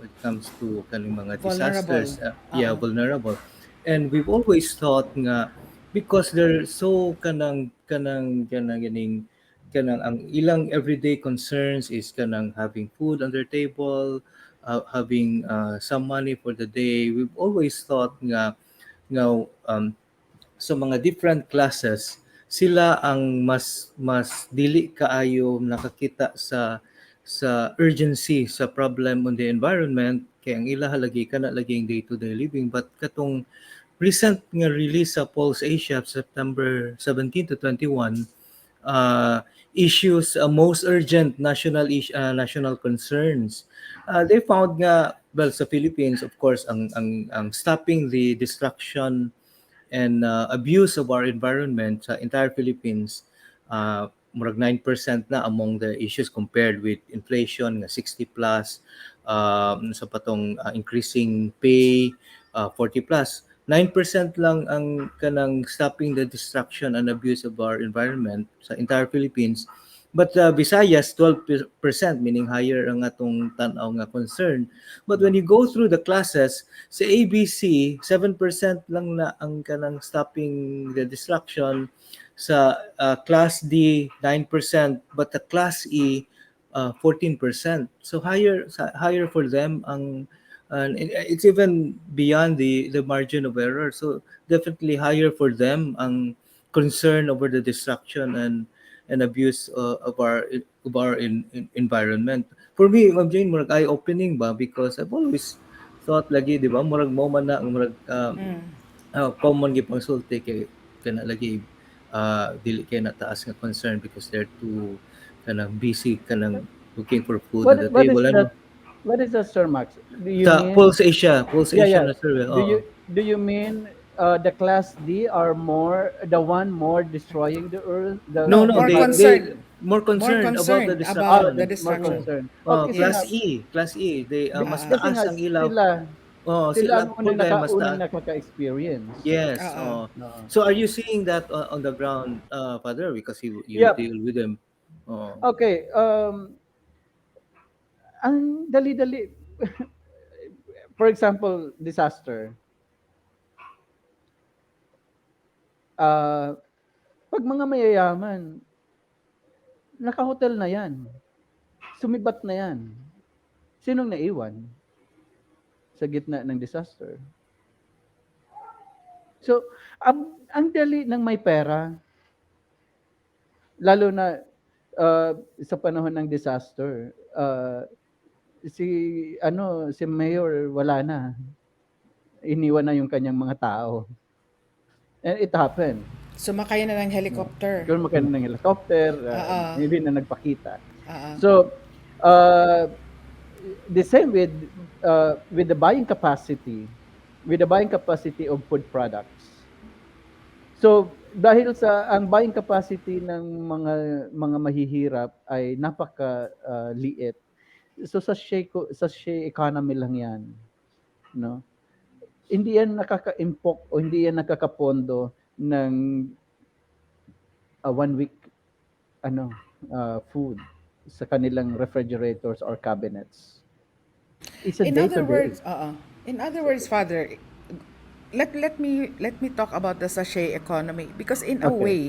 it comes to kaning mga Vulnerable. disasters. Vulnerable. And we've always thought nga because they're so kanang ang ilang everyday concerns is kanang having food on their table, having some money for the day. We've always thought nga sa mga different classes, sila ang mas dili kaayo nakakita sa urgency sa problem on the environment kay ang ila halagi kana laging day to day living. But katong recent nga release sa Pulse Asia September 17 to 21 issues most urgent national concerns. They found nga sa Philippines, of course, ang stopping the destruction and abuse of our environment sa entire Philippines, murag 9% na among the issues compared with inflation nga 60 plus, sa patong increasing pay 40 plus. 9% lang ang kanang stopping the destruction and abuse of our environment sa entire Philippines. But Visayas, 12%, meaning higher ang atong tanaw nga concern. But when you go through the classes, sa ABC, 7% lang na ang kanang stopping the destruction. Sa Class D, 9%, but the Class E, 14%. So higher for them ang and it's even beyond the margin of error. So definitely higher for them ang concern over the destruction and abuse of our environment. For me, Ma'am Jane, murag eye-opening ba because I've always thought lagi, di ba, murag mo man na murag common gyud pang sulti kay kana lagi dili kay na taas nga concern because they're too kanang busy kanang looking for food what, at the what is table. that? What is that, Sir Max? Do you Sa mean? Pulse Asia Yeah. na survey. Do you mean the Class D are the one more destroying the earth? No, more they concerned. more More concerned about the concerned about the More Oo. destruction. concern. O kasi Class nga, Yes. E, Class E, they mas Ah, kasi taas nga ang ilaw. sila sila Sila ang poor guy mas unang taas. nakaka-experience. Yes, ah. Oo. So are you seeing that on the ground, Father, because you Yep. deal with them? Oo. Okay, ang dali-dali. For example, disaster. Ah, 'Pag mga mayayaman, naka-hotel na 'yan, sumibat na 'yan. Sinong naiwan sa gitna ng disaster? So, ang dali ng may pera, lalo na, sa panahon ng disaster, si si mayor wala na, iniwan na yung kanyang mga tao. And it happened. Sumakay na ng No? helicopter. Siguro magkaroon ng helicopter, Ah, hindi na nagpakita. ah. So, uh, the same with the buying capacity, of food products. So, dahil sa ang buying capacity ng mga mahihirap ay napaka liit. So sa share economy lang 'yan, no? Hindi yan nakaka-impok o hindi yan nakakapondo ng 1 week food sa kanilang refrigerators or cabinets. It's a In day to other day. words, in other words, Father, let me talk about the sachet economy, because in a Okay. way,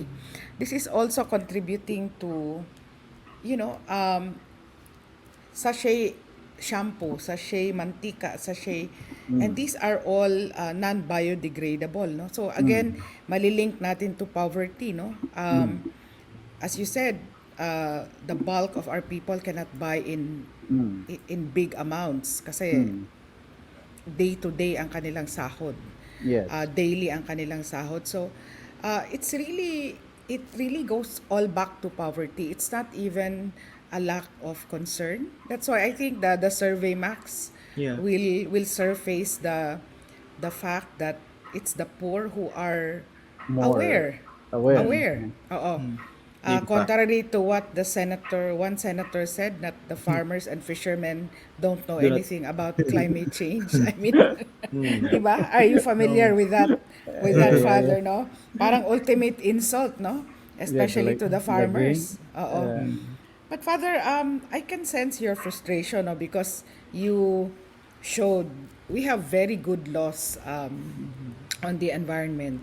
this is also contributing to, you know, sachet shampoo, sachet mantika, sachet, and Mm. these are all non-biodegradable, no? So again, Mm. malilink natin to poverty, no? Mm. As you said, the bulk of our people cannot buy Mm. in big amounts kasi Mm. day to day ang kanilang sahod. Yes. Daily ang kanilang sahod. So, it really goes all back to poverty. It's not even a lack of concern. That's why I think the survey, Max, Yeah. will surface the fact that it's the poor who are More aware. aware. Aware. Oo. Impact. Contrary to what one senator said, that the farmers and fishermen don't know Do not. anything about climate change. I mean, Hmm. 'di ba? Are you familiar No. with that, Yeah, yeah. Father, no? Parang ultimate insult, no? Yeah, Especially to the lagi. farmers. Oo. Hmm. But Father, I can sense your frustration, no, because you showed we have very good laws on the environment.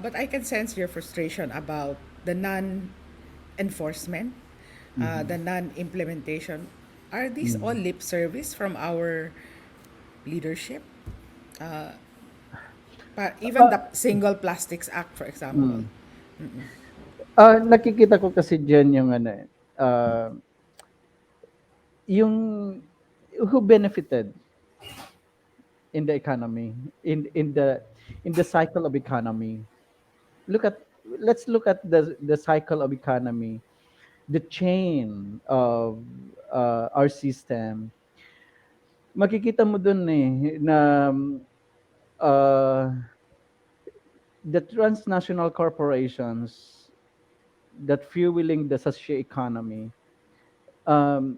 But I can sense your frustration about the non-enforcement, the non-implementation. Are these all lip service from our leadership? Even the Ah, Single Plastics Act, for example. mm. Nakikita ko kasi diyan yung yung who benefited in the economy, in the cycle of economy. Look at Let's look at the cycle of economy, the chain of our system. Makikita mo dun na uh, the transnational corporations that fueling the sachet economy, um,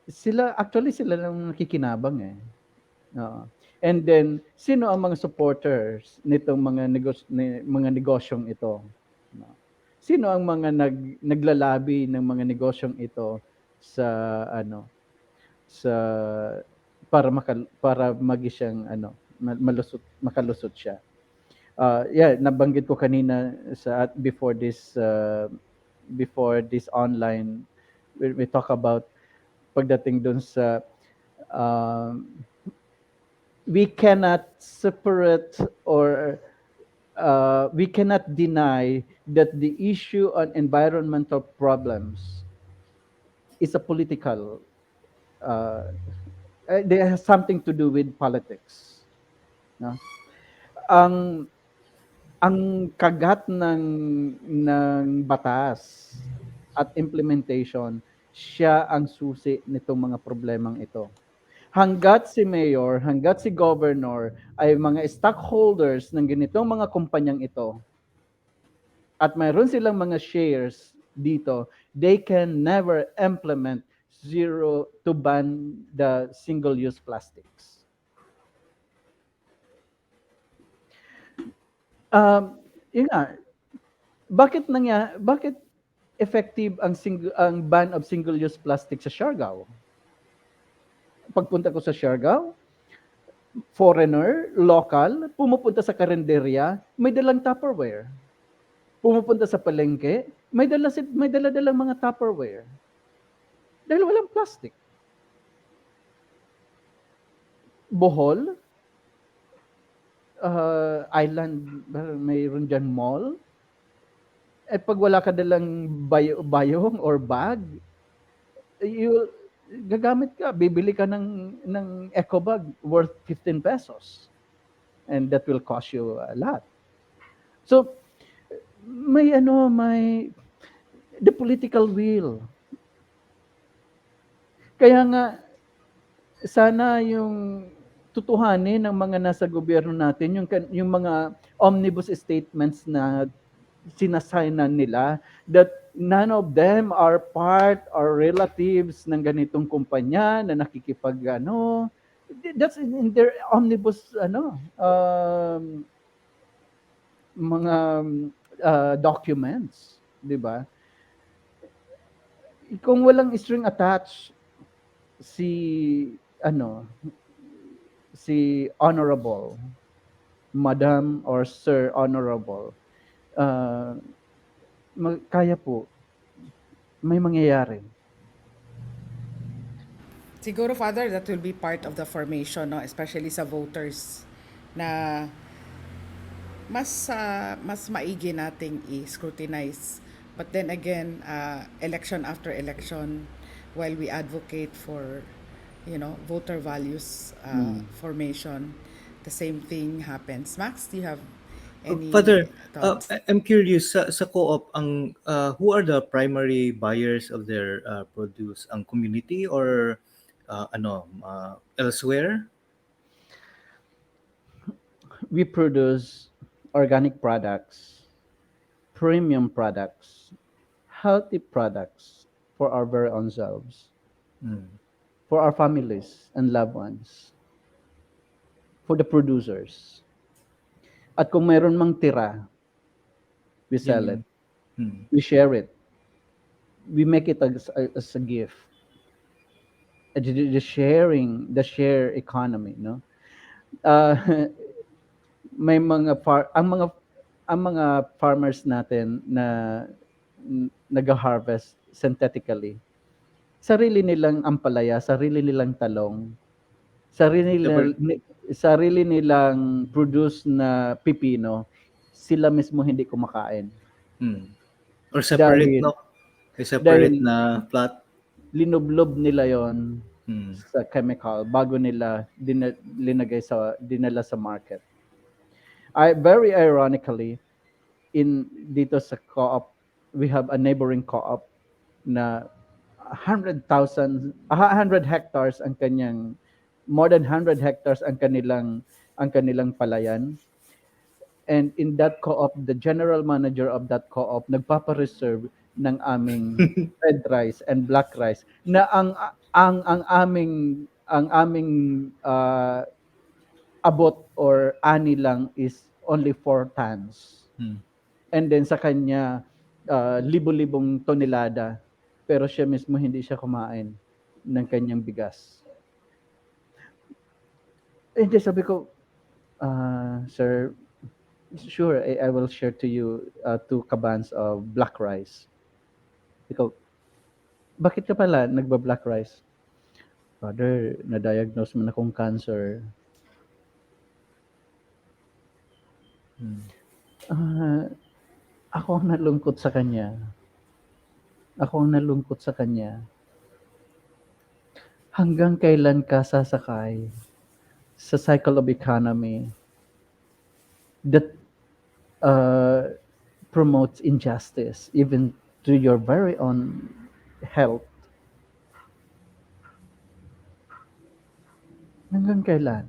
sila lang nakikinabang eh. Oo. And then, sino ang mga supporters nitong mga negosyong ito? No? Sino ang mga naglalabi ng mga negosyong ito sa sa para magi siyang makalusot siya. Yeah, nabanggit ko kanina before this online, we talk about pagdating dun sa um, we cannot separate or we cannot deny that the issue on environmental problems is a political, uh, they has something to do with politics. No? Ang ang kagat ng batas at implementation, siya ang susi nitong mga problemang ito. Hanggat si governor ay mga stockholders ng ganitong mga kumpanyang ito at mayroon silang mga shares dito, they can never implement zero to ban the single-use plastics. Yun nga, bakit effective ang ban of single-use plastic sa Siargao? Pagpunta ko sa Siargao, foreigner, local, pumupunta sa karinderya, may dalang Tupperware. Pumupunta sa palengke, may dala-dalang mga Tupperware. Dahil walang plastic. Bohol, island, mayroon dyan mall. Eh pag wala ka dalang bayong or bag, you gagamit ka, bibili ka ng eco bag worth 15 pesos. And that will cost you a lot. So, may the political will. Kaya nga, sana yung tutuhanin ng mga nasa gobyerno natin, yung mga omnibus statements na sinasaynan nila, that none of them are part or relatives ng ganitong kumpanya na that's in their omnibus mga documents, 'di ba? Kung walang string attached si si honorable madam or sir honorable, kaya po may mangyayari. Siguro, Father, that will be part of the formation, no? Especially sa voters na mas maigi nating i-scrutinize. But then again, election after election, while we advocate for, voter values formation, the same thing happens. Max, do you have any Father, thoughts? I'm curious sa co-op who are the primary buyers of their produce? Ang community or elsewhere? We produce organic products, premium products, healthy products for our very own selves, for our families and loved ones, for the producers. At kung mayroon mang tira, we sell it. We share it. We make it as a gift. The share economy, no? May ang mga farmers natin na nag-harvest synthetically. Sarili nilang ampalaya, sarili nilang talong, sarili nilang produce na pipino, sila mismo hindi kumakain. Or separate, Dahil- no? May separate dahil- na plot. Linublob nila yon sa chemical bago nila dinala sa market. Very ironically, dito sa co-op, we have a neighboring co-op na 100 hectares more than 100 hectares ang kanilang palayan. And in that co-op, the general manager of that co-op nagpapa-reserve ng aming red rice and black rice na ang aming abot or ani lang is only 4 tons. And then sa kanya, libo-libong tonelada. Pero siya mismo hindi siya kumain ng kanyang bigas. And then sabi ko, sir, sure, I will share to you 2 cabans of black rice. Ikaw, bakit ka pala nagba-black rice? Brother, na-diagnose mo na akong cancer. Ako ang nalungkot sa kanya. Hanggang kailan ka sasakay sa cycle of economy that promotes injustice even to your very own health? Hanggang kailan?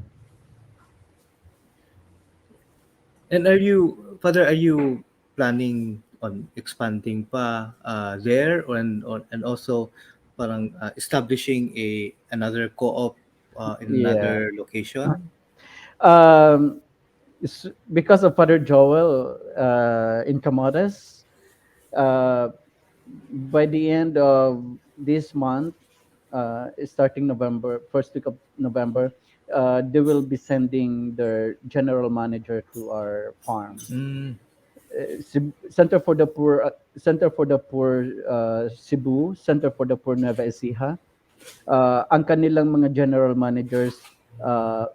And Father, are you planning on expanding pa there, and also parang establishing another co-op in Yeah. another location? Um, because of Father Joel in Camotes, uh, by the end of this month, starting November, first week of November, they will be sending their general manager to our farm. Mm. Center for the Poor, Center for the Poor Cebu, Center for the Poor Nueva Ecija. Ang kanilang mga general managers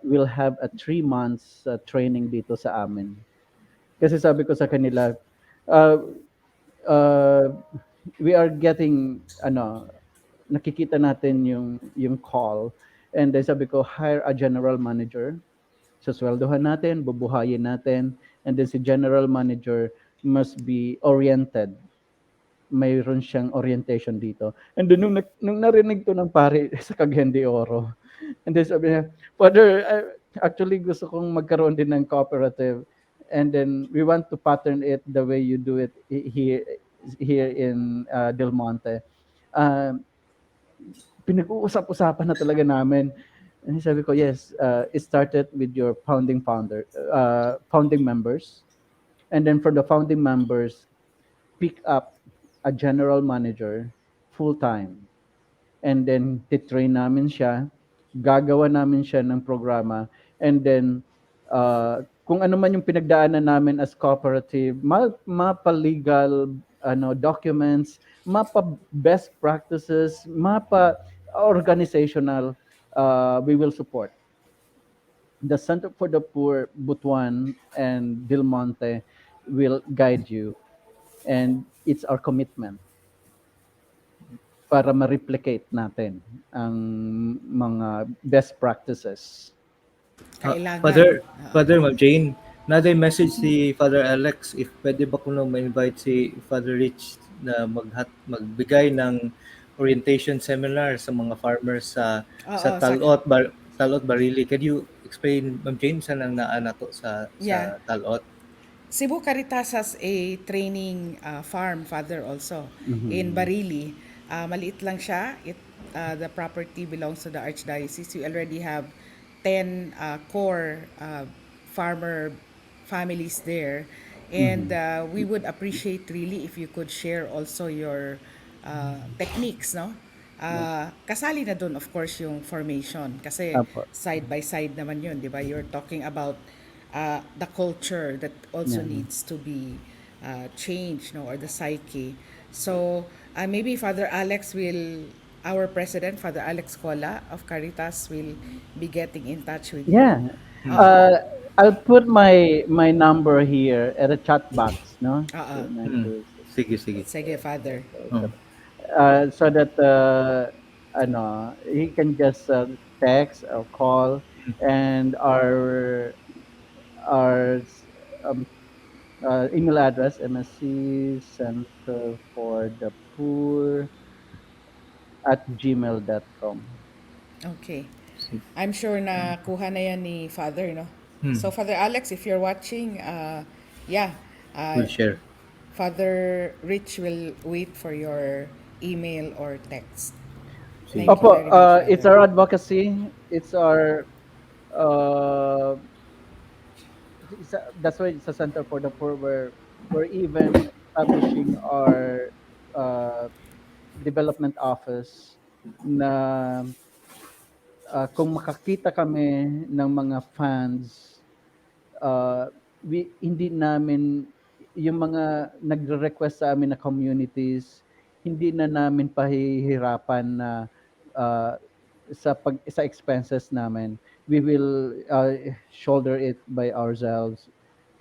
will have a 3 months training dito sa amin. Kasi sabi ko sa kanila, uh, uh, we are getting nakikita natin yung call, and then sabi ko hire a general manager, sasweldohan natin, bubuhayin natin, and then si general manager must be oriented, mayroon siyang orientation dito. And then nung narinig to ng pare sa Cagayan de Oro, and then sabi niya, Father, actually gusto kong magkaroon din ng cooperative, and then we want to pattern it the way you do it here in Del Monte. Um, Pinag-uusap-usapan na talaga namin. And sabi ko, yes, it started with your founding members. And then for the founding members, pick up a general manager full-time. And then titrain namin siya, gagawa namin siya ng programa, and then kung ano man yung pinagdaanan namin as cooperative, mapa-legal documents, mapa best practices, mapa organizational, we will support. The Center for the Poor, Butuan, and Del Monte will guide you, and it's our commitment para ma-replicate natin ang mga best practices. Kailangan. Father Ma'am Jane, naday message si Father Alex, if pwede ba kuno ma-invite si Father Rich na magbigay ng orientation seminar sa mga farmers sa Oo, Talot Barili. Can you explain, Ma'am Jane, saan ang naa nato Yeah. sa Talot? Cebu Caritas has a training farm, Father, also in Mhm. Barili. Maliit lang siya. The property belongs to the Archdiocese. We already have 10 core farmer families there. And we would appreciate really if you could share also your techniques, no? Kasali na doon, of course, yung formation. Kasi Apo. side by side naman yun, di ba? You're talking about the culture that also Yeah. needs to be changed, no, or the psyche. So maybe Father Alex will, our president, Father Alex Cola of Caritas, will be getting in touch with you. Yeah. I'll put my number here at a chat box, no? Oo. Sige. Sige, Father. Oh. So that he can just text or call, and our um, email address, MSC Center for the Poor at gmail.com. Okay. I'm sure na kuha na yan ni Father, no? Hmm. So, Father Alex, if you're watching, yeah, We'll share. Father Rich will wait for your email or text. Sige. Thank you Opo, very much, it's Father. our advocacy. It's our uh, that's why it's a Center for the Poor, where we're even establishing our uh, development office na kung makakita kami ng mga funds, hindi namin yung mga nagre-request sa amin na communities, hindi na namin pahihirapan na uh, sa expenses namin. We will shoulder it by ourselves.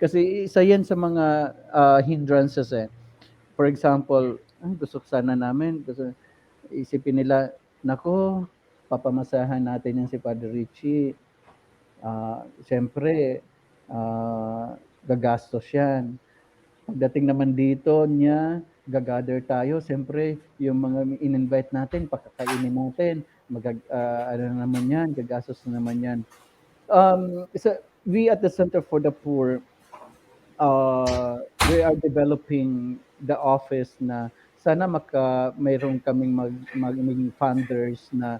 Kasi isa yan sa mga hindrances eh. For example, gusto ko sana namin, isipin nila, nako, papamasahan natin yan si Padre Richie. Siyempre, gagastos yan. Pagdating naman dito niya, gagather tayo. Siyempre, yung mga in-invite natin, pakakainin natin. Ano naman yan, gagastos na naman yan. We at the Center for the Poor, we are developing the office na sana mayroon kaming maging funders na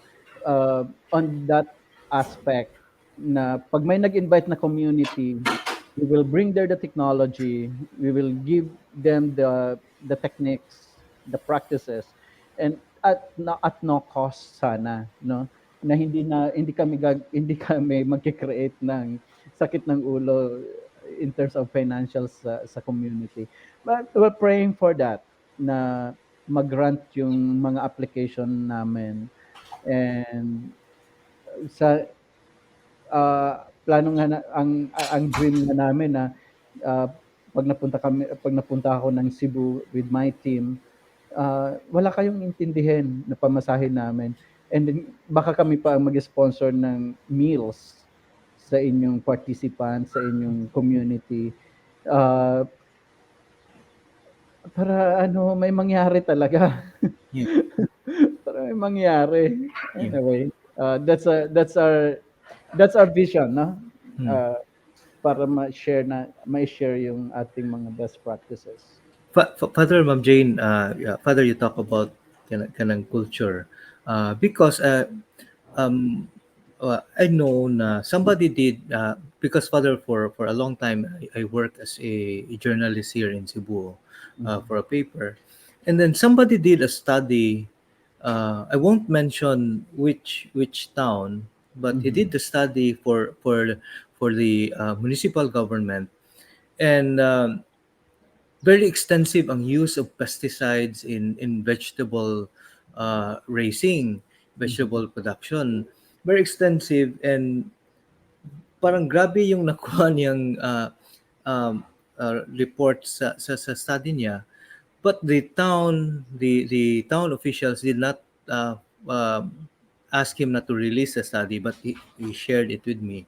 on that aspect na pag may nag-invite na community, we will bring there the technology, we will give them the techniques, the practices, and at no cost sana, no? Hindi kami magke-create ng sakit ng ulo in terms of financial sa community. But we're praying for that na mag-grant yung mga application namin, and sa plano nga na ang dream nga namin na ah, pag napunta ako ng Cebu with my team, wala kayong intindihin na pamasahe namin, and then baka kami pa ang mag-sponsor ng meals sa inyong participants, sa inyong community, ah, para ano may mangyari talaga. Yeah. Para may mangyari. Yeah. Anyway, that's our vision, no? Uh, para ma-share yung ating mga best practices. Father, Ma'am Jane, yeah, Father, you talk about kanang culture. Because I know na somebody did, because Father, for a long time, I worked as a journalist here in Cebu for a paper. And then somebody did a study. I won't mention which town, but he did the study for the municipal government, and very extensive ang use of pesticides in vegetable raising, vegetable production. Very extensive, and parang grabe yung nakuha niyang report sa study niya. But the town officials did not uh, ask him not to release the study, but he shared it with me.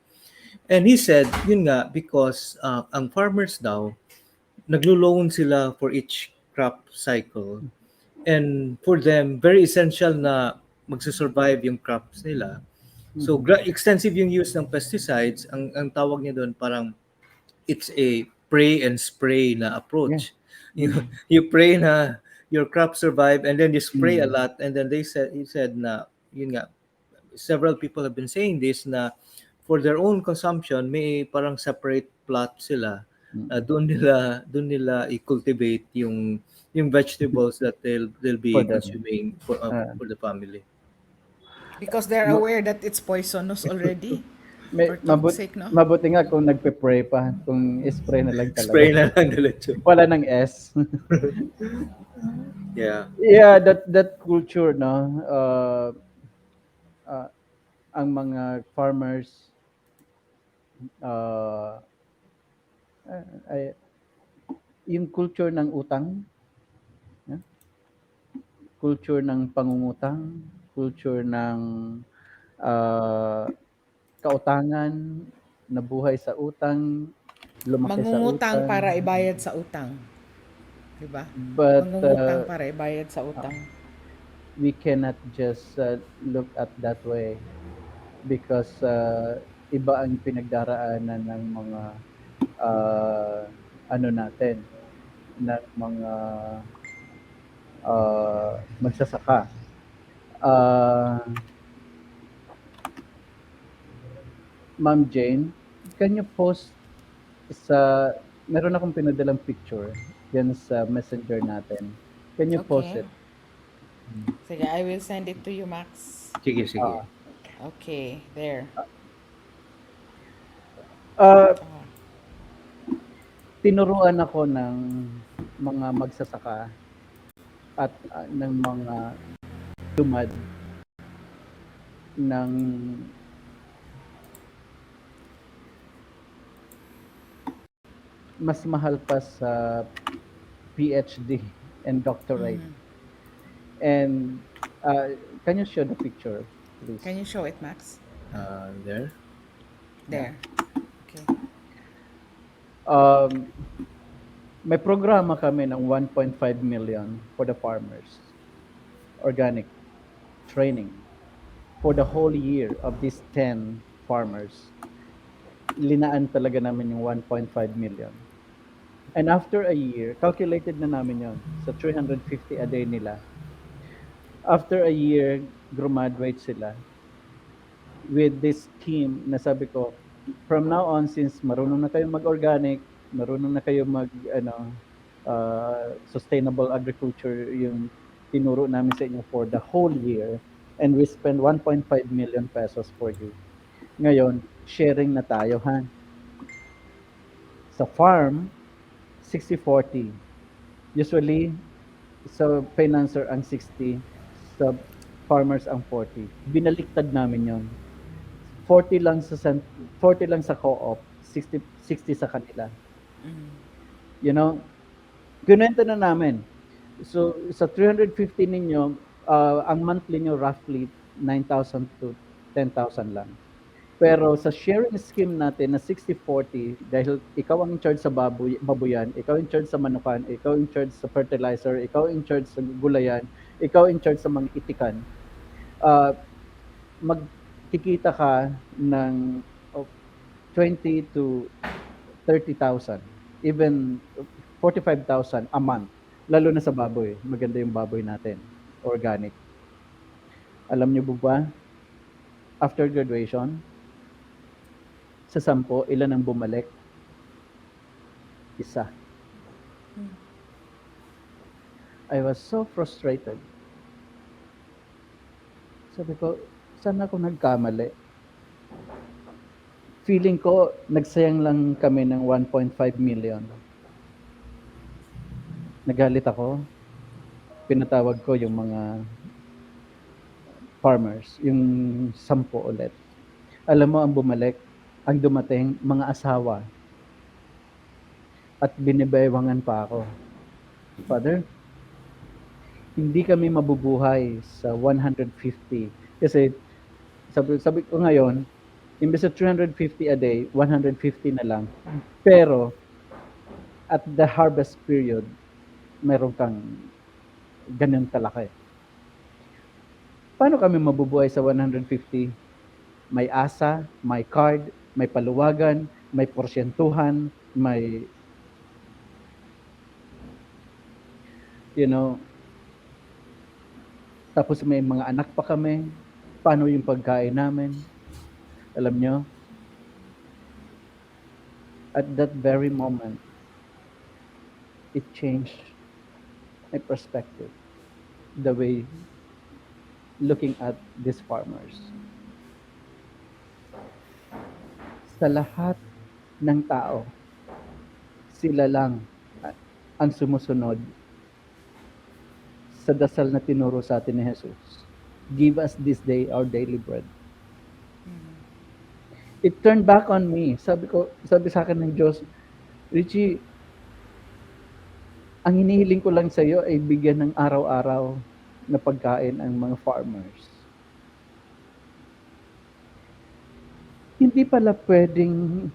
And he said, yun nga, because ang farmers daw, naglo-loan sila for each crop cycle. And for them, very essential na magsusurvive yung crops nila. So, extensive yung use ng pesticides. Ang tawag niya doon, parang it's a pray and spray na approach. You pray na your crop survive, and then you spray a lot, and then he said na, yun nga, several people have been saying this na for their own consumption, may parang separate plot sila. Doon nila i-cultivate yung vegetables that they'll be For them. consuming for the family. Because they're aware that it's poisonous already. For toxic, no? Mabuti nga kung nagpe-pray pa, kung spray na lang talaga. Spray na lang diretso. Wala ng S. Yeah. Yeah, that culture, no? Ang mga farmers yung culture ng utang, culture ng pangungutang, culture ng kautangan, nabuhay sa utang, lumaki sa Mangungutang utang. para ibayad sa utang. Diba? But Mangungutang para ibayad sa utang. we cannot just look at that way, because iba ang pinagdaraanan ng mga natin, ng mga magsasaka. Ma'am Jane, can you post meron akong pinadalang picture yan sa messenger natin. Can you post it? Sige, I will send it to you, Max. Sige. Okay, there. Tinuruan ako ng mga magsasaka at ng mga lumad ng mas mahal pa sa PhD and doctorate. And can you show the picture, please? Can you show it, Max? There. There. Okay. May programa kami ng 1.5 million for the farmers. Organic training for the whole year of these 10 farmers. Linaan talaga namin yung 1.5 million. And after a year, calculated na namin yon sa 350 a day nila. After a year, graduate sila with this scheme na sabi ko, from now on, since marunong na kayo mag-organic, marunong na kayo sustainable agriculture yung tinuro namin sa inyo for the whole year, and we spend 1.5 million pesos for you. Ngayon, sharing na tayo, ha? Sa farm, 60-40. Usually, sa financer ang 60, sa farmers ang 40. Binaliktad namin yon. 40 lang sa 40 lang sa co-op, 60 sa kanila. You know, kinwento na namin. So sa 350 ninyo, ang monthly nyo roughly 9,000 to 10,000 lang. Pero sa sharing scheme natin na 60-40, dahil ikaw ang in charge sa babuyan, ikaw in charge sa manukan, ikaw in charge sa fertilizer, ikaw in charge sa gulayan, ikaw in charge sa mga itikan, magkikita ka ng 20 to 30,000, even 45,000 a month. Lalo na sa baboy. Maganda yung baboy natin. Organic. Alam niyo ba, after graduation, sa 10, ilan ang bumalik? Isa. I was so frustrated. Sabi ko, saan ako nagkamali? Feeling ko, nagsayang lang kami ng 1.5 million. Nagalit ako. Pinatawag ko yung mga farmers, yung 10 ulit. Alam mo, ang bumalik, ang dumating, mga asawa. At binibaywangan pa ako. Father, hindi kami mabubuhay sa 150. Kasi sabi ko ngayon, imbes sa 350 a day, 150 na lang. Pero, at the harvest period, meron kang ganun kalaki. Paano kami mabubuhay sa 150? May asa, may card, may paluwagan, may porsyentuhan, may, tapos may mga anak pa kami. Paano yung pagkain namin? Alam nyo, at that very moment, it changed my perspective, the way looking at these farmers. Sa lahat ng tao, sila lang ang sumusunod sa dasal na tinuro sa atin ni Jesus. Give us this day our daily bread. It turned back on me. Sabi sa akin ng Diyos, Richie, ang hinihiling ko lang sa iyo ay bigyan ng araw-araw na pagkain ang mga farmers. Hindi pala pwedeng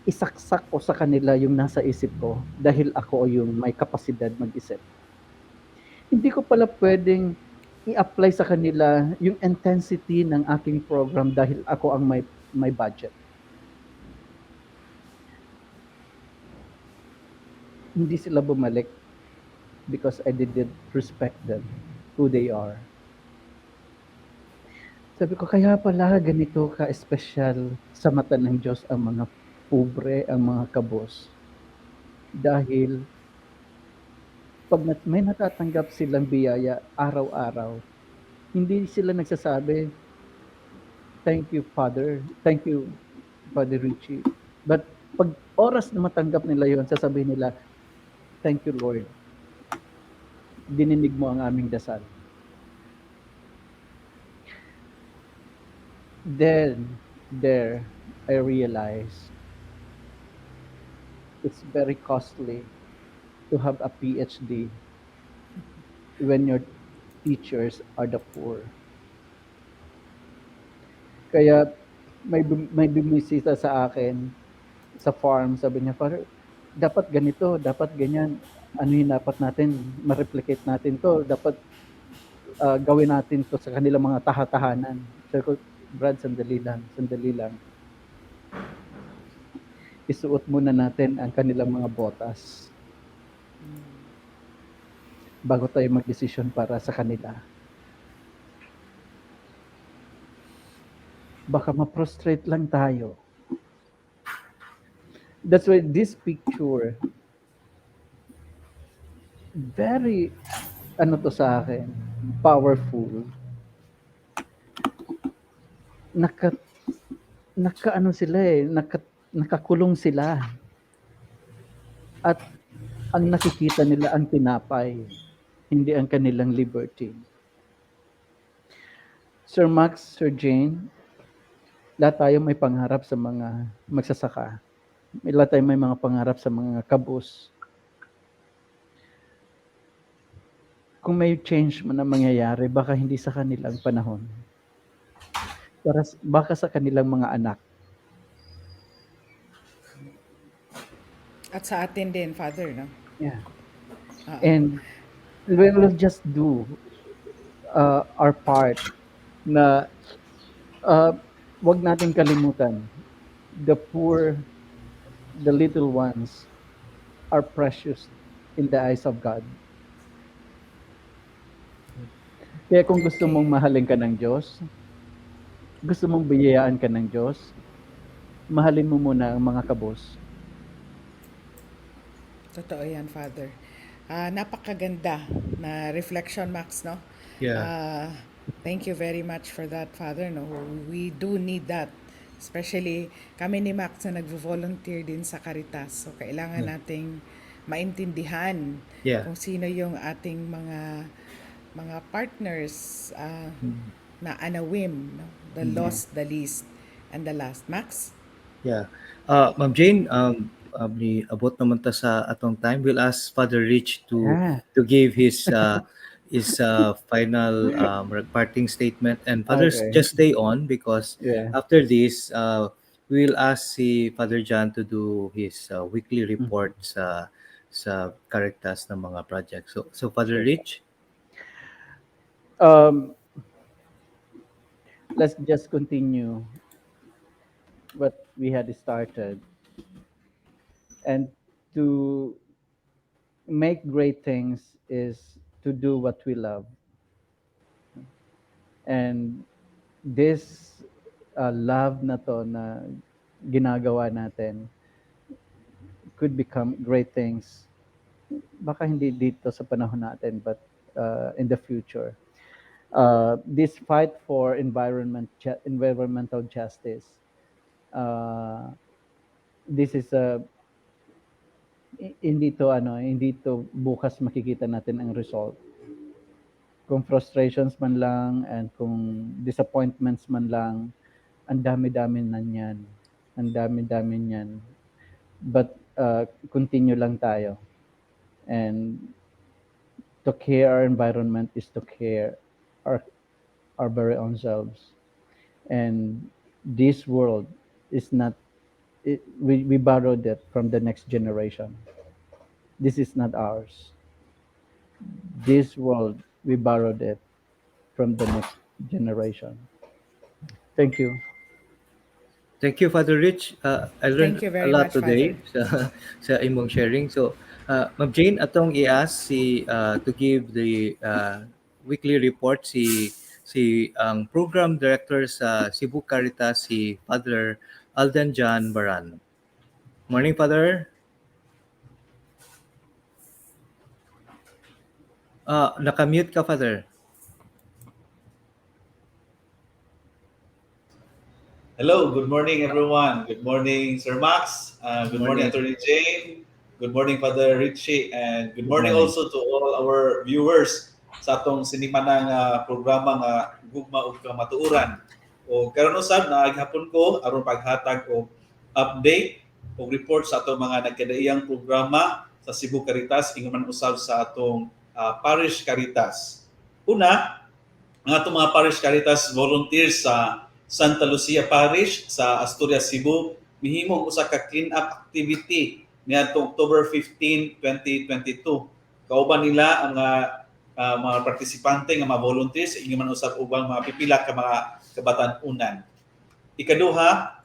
isaksak ko sa kanila yung nasa isip ko dahil ako yung may kapasidad mag-isip. Hindi ko pala pwedeng i-apply sa kanila yung intensity ng aking program dahil ako ang may budget. Hindi sila bumalik because I didn't respect them, who they are. Sabi ko, kaya pala ganito ka-espesyal sa mata ng Diyos ang mga pobre, ang mga kabos. Dahil pag may natatanggap silang biyaya araw-araw, hindi sila nagsasabi, thank you, Father. Thank you, Father Richie. But pag oras na matanggap nila yon, sasabihin nila, thank you, Lord. Dininig mo ang aming dasal. Then, there, I realized it's very costly to have a PhD when your teachers are the poor. Kaya may bumisita sa akin sa farm, sabi niya, Father, dapat ganito, dapat ganyan. Ano yung dapat natin, ma-replicate natin to, dapat gawin natin to sa kanilang mga tahatahanan. Sabi ko, Brad, sandali lang. isuot muna natin ang kanilang mga botas bago tayo magdesisyon para sa kanila. Baka ma-prostrate lang tayo. That's why this picture, very, ano to sa akin, powerful. Naka, ano sila nakakulong sila. At ang nakikita nila ang tinapay, hindi ang kanilang liberty. Sir Max, Sir Jane, lahat tayo may pangarap sa mga magsasaka. Lahat tayo may mga pangarap sa mga kabus. Kung may change man na mangyayari, baka hindi sa kanilang panahon. Baka sa kanilang mga anak. At sa atin din, Father, no? Yeah. Oo. And we'll just do our part na wag natin kalimutan, the poor, the little ones are precious in the eyes of God. Kaya kung gusto mong mahalin ka ng Diyos, gusto mong biyayaan ka ng Diyos, mahalin mo muna ang mga kabos. Totoo yan, Father. Napakaganda na reflection, Max, no? Yeah. Thank you very much for that, Father. No, we do need that. Especially kami ni Max na nagvo-volunteer din sa Caritas. So kailangan nating maintindihan Yeah. kung sino yung ating mga partners na anawim, no? The lost, the least, and the last. Max? Yeah. Ma'am Jane, abot naman ta sa atong time. We'll ask Father Rich Yeah. to give his final parting statement. And Father, Okay. just stay on because Yeah. after this, we'll ask si Father John to do his weekly report sa Caritas ng mga project. So Father Rich? Let's just continue what we had started. And to make great things is to do what we love. And this love na to na ginagawa natin could become great things. Baka hindi dito sa panahon natin, but in the future. This fight for environmental justice, this is hindi to bukas makikita natin ang result. Kung frustrations man lang and kung disappointments man lang, ang dami-dami na niyan. Ang dami-dami niyan. But continue lang tayo. And to care our environment is to care our very own selves. And this world is not, we borrowed it from the next generation. This is not ours. This world, we borrowed it from the next generation. Thank you. Thank you, Father Rich. I learned Thank you a very lot much, today sa imong sharing. So, Ma'am Jane, atong i-ask to give the weekly report ang program director sa Cebu Caritas, si Father Alden John Baran. Morning, Father. Nakamute ka, Father. Hello, good morning everyone. Good morning, Sir Max. Good morning, Attorney Jane. Good morning, Father Richie. And good morning also to all our viewers sa atong sinimanang programa nga Gugma ug Kamatuoran. O karon usab naghapon ko aron paghatag og update o report sa atong mga nagkadaiyang programa sa Cebu Caritas ingon man usab sa atong Parish Caritas. Una, ang atong mga Parish Caritas volunteers sa Santa Lucia Parish sa Asturias, Cebu, mihimong usa ka clean-up activity niadtong October 15, 2022. Kauban nila ang mga partisipante nga mga volunteers, ingon man usab ubang mga pipila ka mga kabatan-unan. Ikaduha,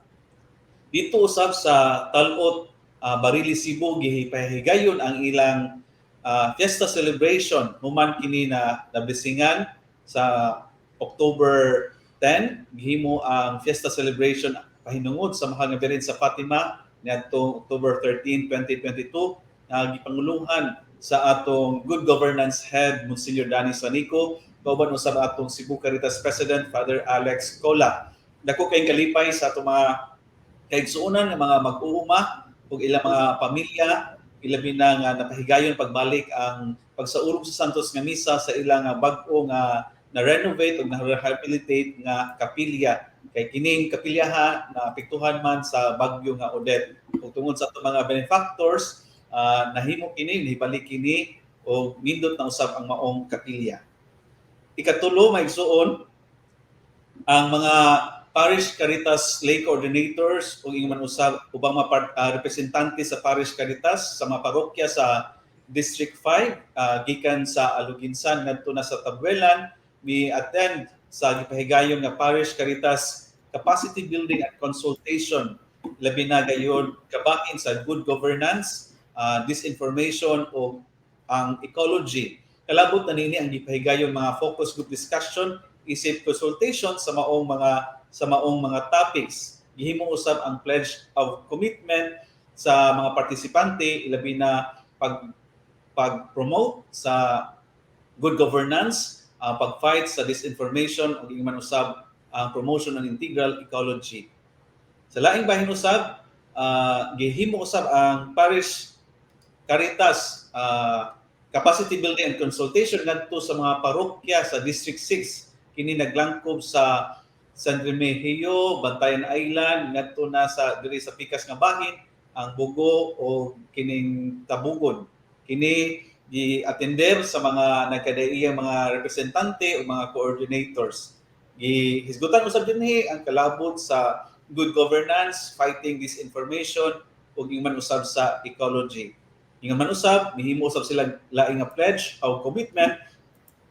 Dito usab sa Talot, Barili, Cebu, gihipahigayon ang ilang fiesta celebration human kini na nabisingan sa October 10. Gihimo ang fiesta celebration pahinungod sa mahal nga Birhen sa Fatima niadtong October 13, 2022 na gipanguluhan sa atong Good Governance Head Monsignor Danny Sanico, kauban usab atong Cebu Caritas President Father Alex Cola. Dako kayong kalipay sa atong mga kaigsuonan nga mga mag-uuma ug ilang mga pamilya, ilabi na nga napahigayon pagbalik ang pagsaulog sa Santos nga misa sa ilang bag-o nga na-renovate ug na-rehabilitate nga kapilya. Kay kining kapilyaha na apektuhan man sa bagyo nga Odette. Ug tungod sa atong mga benefactors, nahimo kini, nahibalik kini o nindot na usab ang maong kapilya. Ikatulo, maigsuon, ang mga Parish Caritas Lay Coordinators o ingon man usab ubang mga representante sa Parish Caritas sa mga parokya sa District 5 gikan sa Aluginsan ngadto na sa Tabuelan mi-attend sa gipahigayon nga Parish Caritas Capacity Building and Consultation, labi na gayon kabahin sa good governance, disinformation o ang ecology. Kalabot na nini ang gipahigayon mga focus group discussion isip consultation sa maong mga topics. Gihimo usab ang pledge of commitment sa mga partisipante ilabi na pag-promote sa good governance, pag-fight sa disinformation ug man usab ang promotion ng integral ecology. Sa laing bahin usab, gihimo usab ang Parish Caritas Capacity Building and Consultation ngadto sa mga parokya sa District 6 kini naglangkob sa San Remigio, Bantayan Island, ngadto na sa diri sa pikas nga bahin, ang Bugo o kining Tabugon. Kini gi-attender sa mga nagkadaiyang mga representante o mga coordinators. Gihisgutan usab dinhi ang kalabot sa good governance, fighting disinformation ug man usab sa ecology. Ingon man usab, mihimo usab sila laing nga pledge o commitment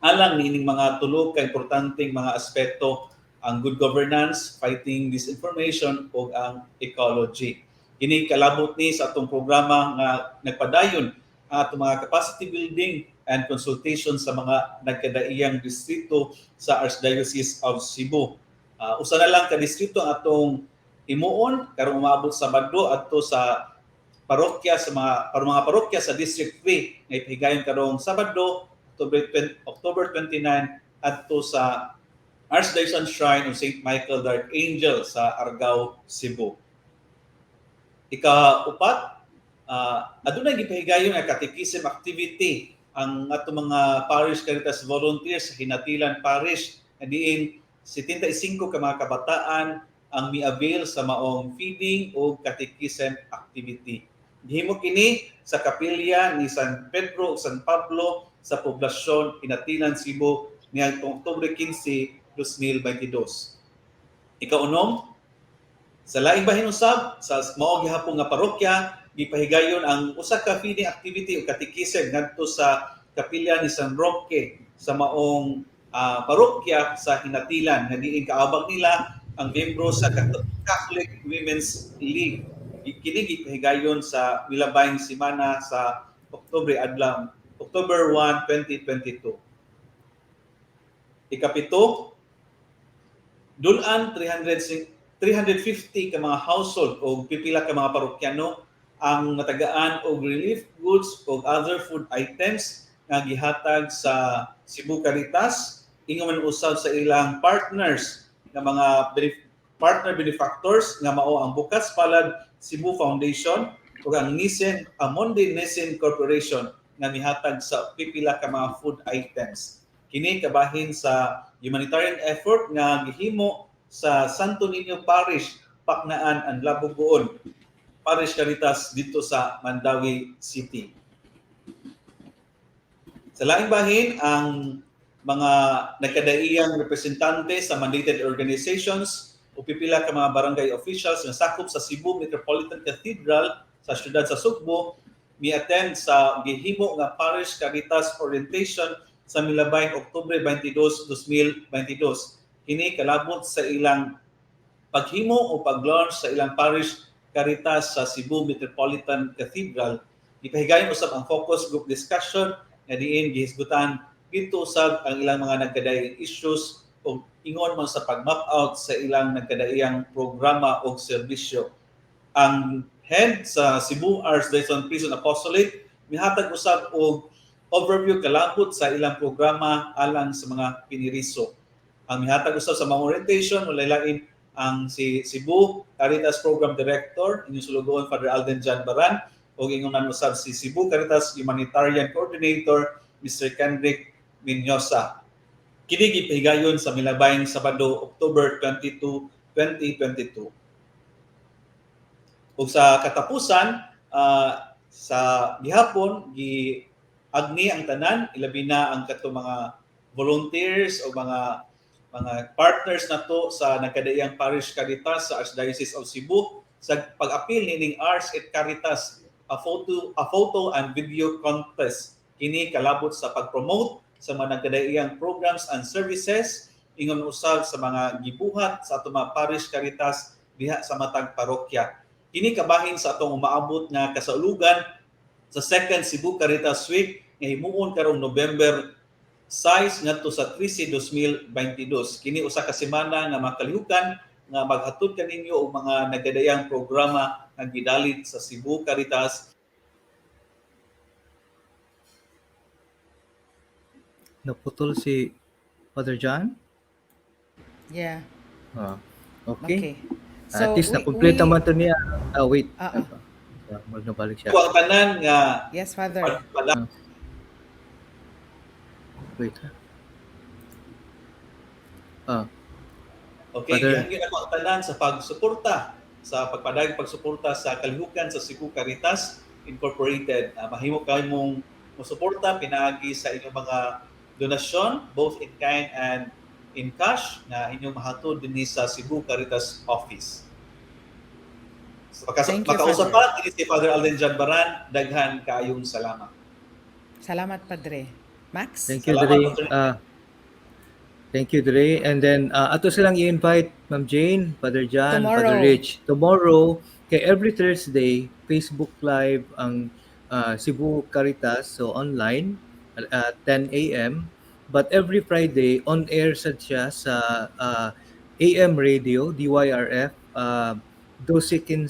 alang nining mga tulo ka importanteng mga aspeto, ang good governance, fighting disinformation ug ang ecology. Kini kalabot ni sa atong programa nga nagpadayon ang atong mga capacity building and consultation sa mga nagkadaiyang distrito sa Archdiocese of Cebu. Usa na lang ka distrito ang atong imuon karong umaabot sa Baddo adto sa parokya sa mga parokya sa District 3 nga ipahigayon karong Sabado October 29 adto sa Archdiocese Shrine of St. Michael the Archangel sa Argao, Cebu. Ika-upat, adunay gipahigayon nga catechism activity ang ato mga Parish Caritas volunteers sa Hinatilan Parish nga diin 75 ka mga kabataan ang mi-avail sa maong feeding o catechism activity. Gihimo kini sa kapilya ni San Pedro ug San Pablo sa poblasyon Hinatilan, Cebu niadtong Oktubre 15, 2022. Ikaunom, sa laing bahin usab sa mao gihapon nga parokya gipahigayon ang usa ka feeding activity o catechism ngadto sa kapilya ni San Roque sa maong parokya sa Hinatilan nga diin kaabag nila ang miyembro sa Catholic Women's League. Kini gipahigayon sa milabayng semana sa October 1, 2022. Ikapito, dulan 350 ka mga household o pipila ka mga parokyano ang natagaan og relief goods o other food items nga gihatag sa Cebu Caritas, ingon man usab sa ilang partners nga mga partner benefactors nga mao ang Bukas Palad Cebu Foundation ug ang Monday Nissen Corporation nga mihatag sa pipila ka mga food items. Kini kabahin sa humanitarian effort nga gihimo sa Santo Niño Parish, Paknaan and Labugoon Parish Caritas dito sa Mandawi City. Sa laing bahin, ang mga nagkadaiyang representante sa mandated organizations o pipila ka mga barangay officials na sakop sa Cebu Metropolitan Cathedral sa siyudad sa Sugbo mi-attend sa gihimo nga Parish Caritas Orientation sa milabayng Oktubre 22, 2022. Kini kalabot sa ilang paghimo o pag-launch sa ilang parish Caritas sa Cebu Metropolitan Cathedral. Ipahigayon usab ang focus group discussion nga diin gihisgutan dito usab ang ilang mga nagkadaiyang issues o ingon man sa pag-map out sa ilang nagkadaiyang programa o serbisyo. Ang head sa Cebu Archdiocese Prison Apostolate mihatag usab og overview kalambot sa ilang programa alang sa mga piniriso. Ang mihatag usab sa mga orientation walay lain ang si Cebu Caritas Program Director inyong sulugoon Father Alden John Baran o ingon usab si Cebu Caritas Humanitarian Coordinator Mr. Kendrick Minyosa. Kini gipahigayon sa milabayng Sabado, October 22, 2022. Ug sa katapusan, sa gihapon giagni ang tanan, ilabi na ang kato mga volunteers o mga partners nato sa nagkadaiyang Parish Caritas sa Archdiocese of Cebu sa pag-apil nining Arts et Caritas a photo and video contest. Kini kalabot sa pag-promote sa mga nagkadaiyang programs and services ingon usab sa mga gibuhat sa atong mga Parish Caritas diha sa matag parokya. Kini kabahin sa atong umaabot nga kasaulugan sa second Cebu Caritas Week nga himuon karong November 6 ngadto sa 13 2022. Kini usa ka semana nga makalihukan nga maghatod kaninyo og mga nagkadaiyang programa nga gidalit sa Cebu Caritas. Naputol si Father John? Yeah. Okay. Okay. At least na-complete naman to niya. Wait. Magnabalik siya. Ang tanan nga Yes, Father. Wait. Okay, Father. gihangyo na ang tanan sa pagsuporta sa pagsuporta sa kalihukan sa Cebu Caritas Incorporated. Mahimo kayo mong musuporta pinaagi sa inyong mga donasyon both in kind and in cash na inyong mahatod dinhi sa Cebu Caritas Office. So, makausap pa si Father Alden John Baran, daghan kaayong salamat. Salamat, Padre. Max? Thank you, Dre. Thank you, Dre. And then, ato silang i-invite, Ma'am Jane, Father John, Father Rich. Tomorrow, kay every Thursday, Facebook Live ang Cebu Caritas, so online, at 10 a.m. But every Friday, on-air siya sa AM radio, DYRF, 12:15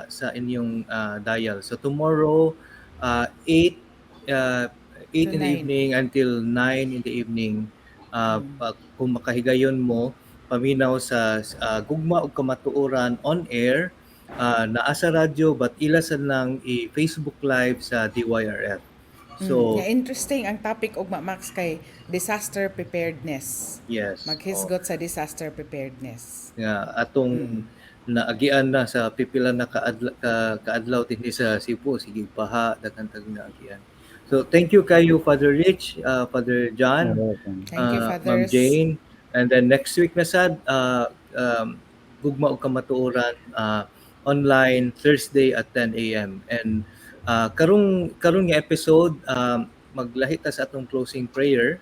sa inyong dial. So tomorrow, 8 in the evening until 9 in the evening. Kung makahigayon mo, paminaw sa Gugma ug Kamatuoran on air, naa sa radyo but ila sa lang i-Facebook live sa DYRF. So interesting ang topic og Max kay disaster preparedness. Yes. Maghisgot sa disaster preparedness. Nga atong naagian na sa pipila na kaadlaw dinhi sa Cebu, sige baha daghan tag naagian. So thank you kayo Father Rich, Father John, Thank you, Fathers. Ma'am Jane, and then next week na sad Gugma ug Kamatuoran online Thursday at 10 a.m. and karong nga episode maglahi ta sa atong closing prayer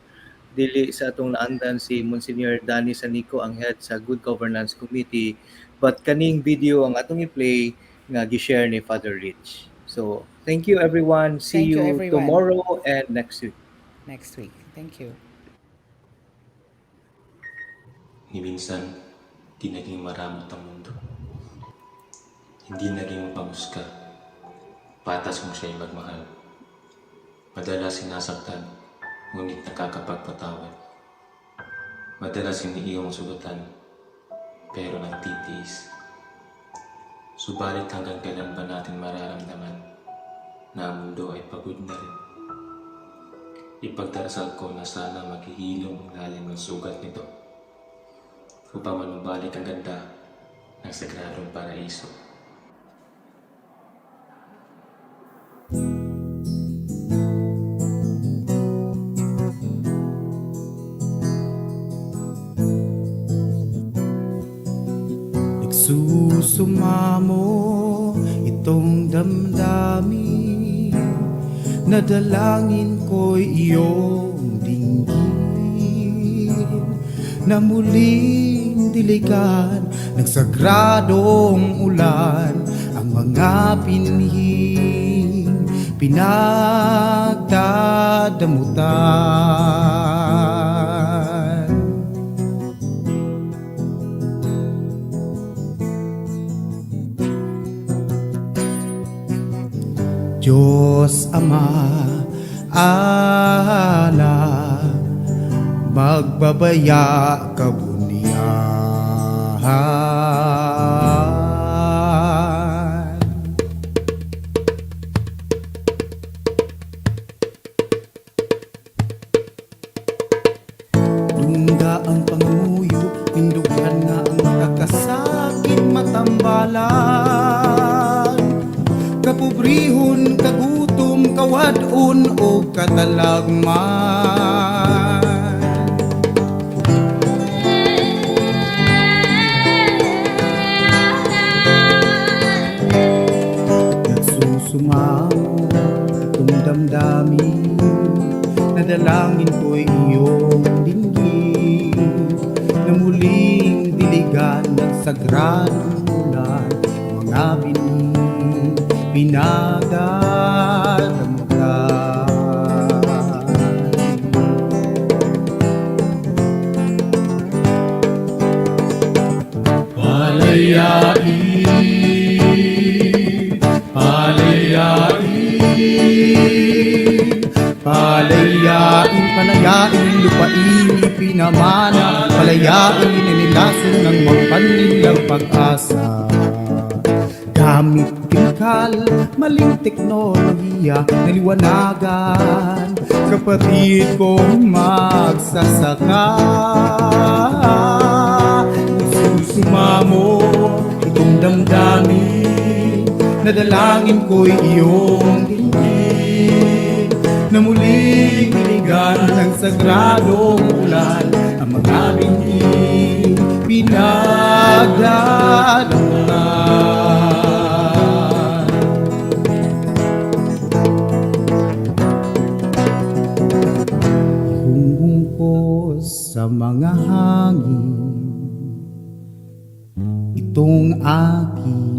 dili sa atong naandan si Monsignor Danny Sanico ang head sa Good Governance Committee, but kaning video ang atong i-play nga gi-share ni Father Rich. So thank you everyone. See Thank you, you everyone. tomorrow and next week. Next week. Thank you. Ni minsan, di naging maramot ang mundo. Hindi naging pamuska. Patas mo siya'y magmahal. Madalas sinasaktan, ngunit nakakapagpatawad. Madalas hindi iyong sugutan, pero nagtitiis. Subalit hanggang kailan ba natin mararamdaman na ang mundo ay pagod na rin? Ipagdarasal ko na sana maghihilom ang lalim ng sugat nito upang manumbalik ang ganda ng sagradong paraiso. Nagsusumamo itong damdamin, nadalangin ko'y iyong dinggin, na muling diligan nagsagradong ulan, ang mga pinhing pinagdadamutan. Diyos Ama, ala, magbabaya kabunihan. Dungga ang pangamuyo, pindugan nga ang kakasakit matambalan. Kapobrihon, kagutom, kawadon o katalagman. Nagsusumamo itong damdamin, nadalangin ko'y iyong dinggin, na muling diligan ng sagradong ulan, mga binhi pinagdadamutan. Palayain, palayain, palayain, palayain, lupain, ipinamana, palayain, inilason ng magpanilang pag-asa. Gamit kemikal, maling teknolohiya, naliwanagan, kapatid kong magsasaka. Isusumamo itong damdamin, nadalangin ko'y iyong dinggin, na muling biligan ng sagradong ulan, ang mga binhi pinagdadamutan. Sa mga hangin, itong aking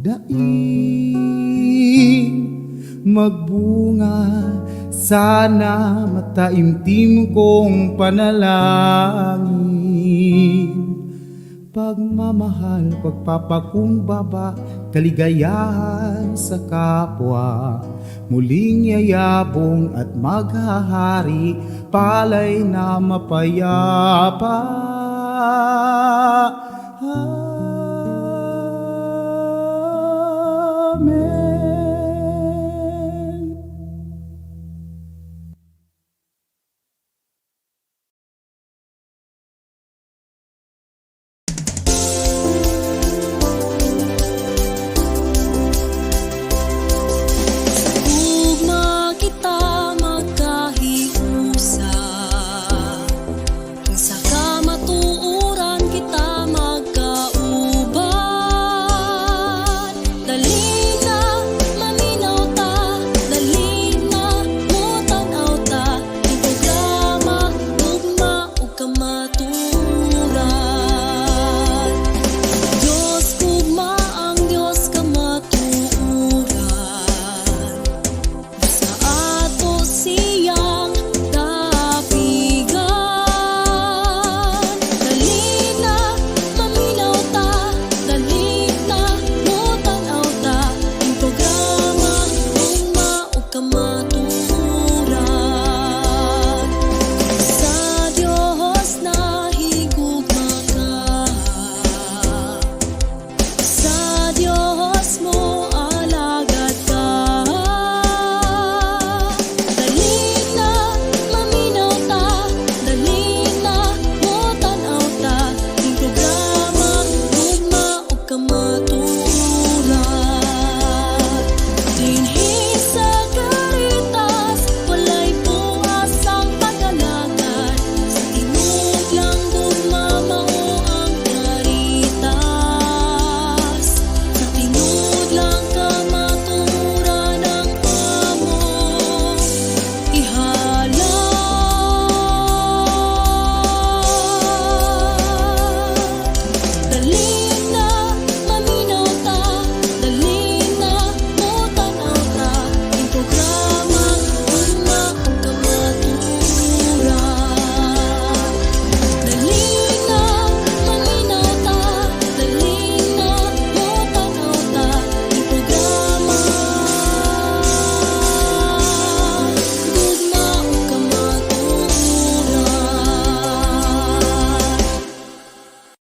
daig, magbunga sana mataimtim kong panalangin. Pagmamahal, pagpapakumbaba, kaligayahan sa kapwa, muling yayabong at maghahari, palay na mapayapa. Amen.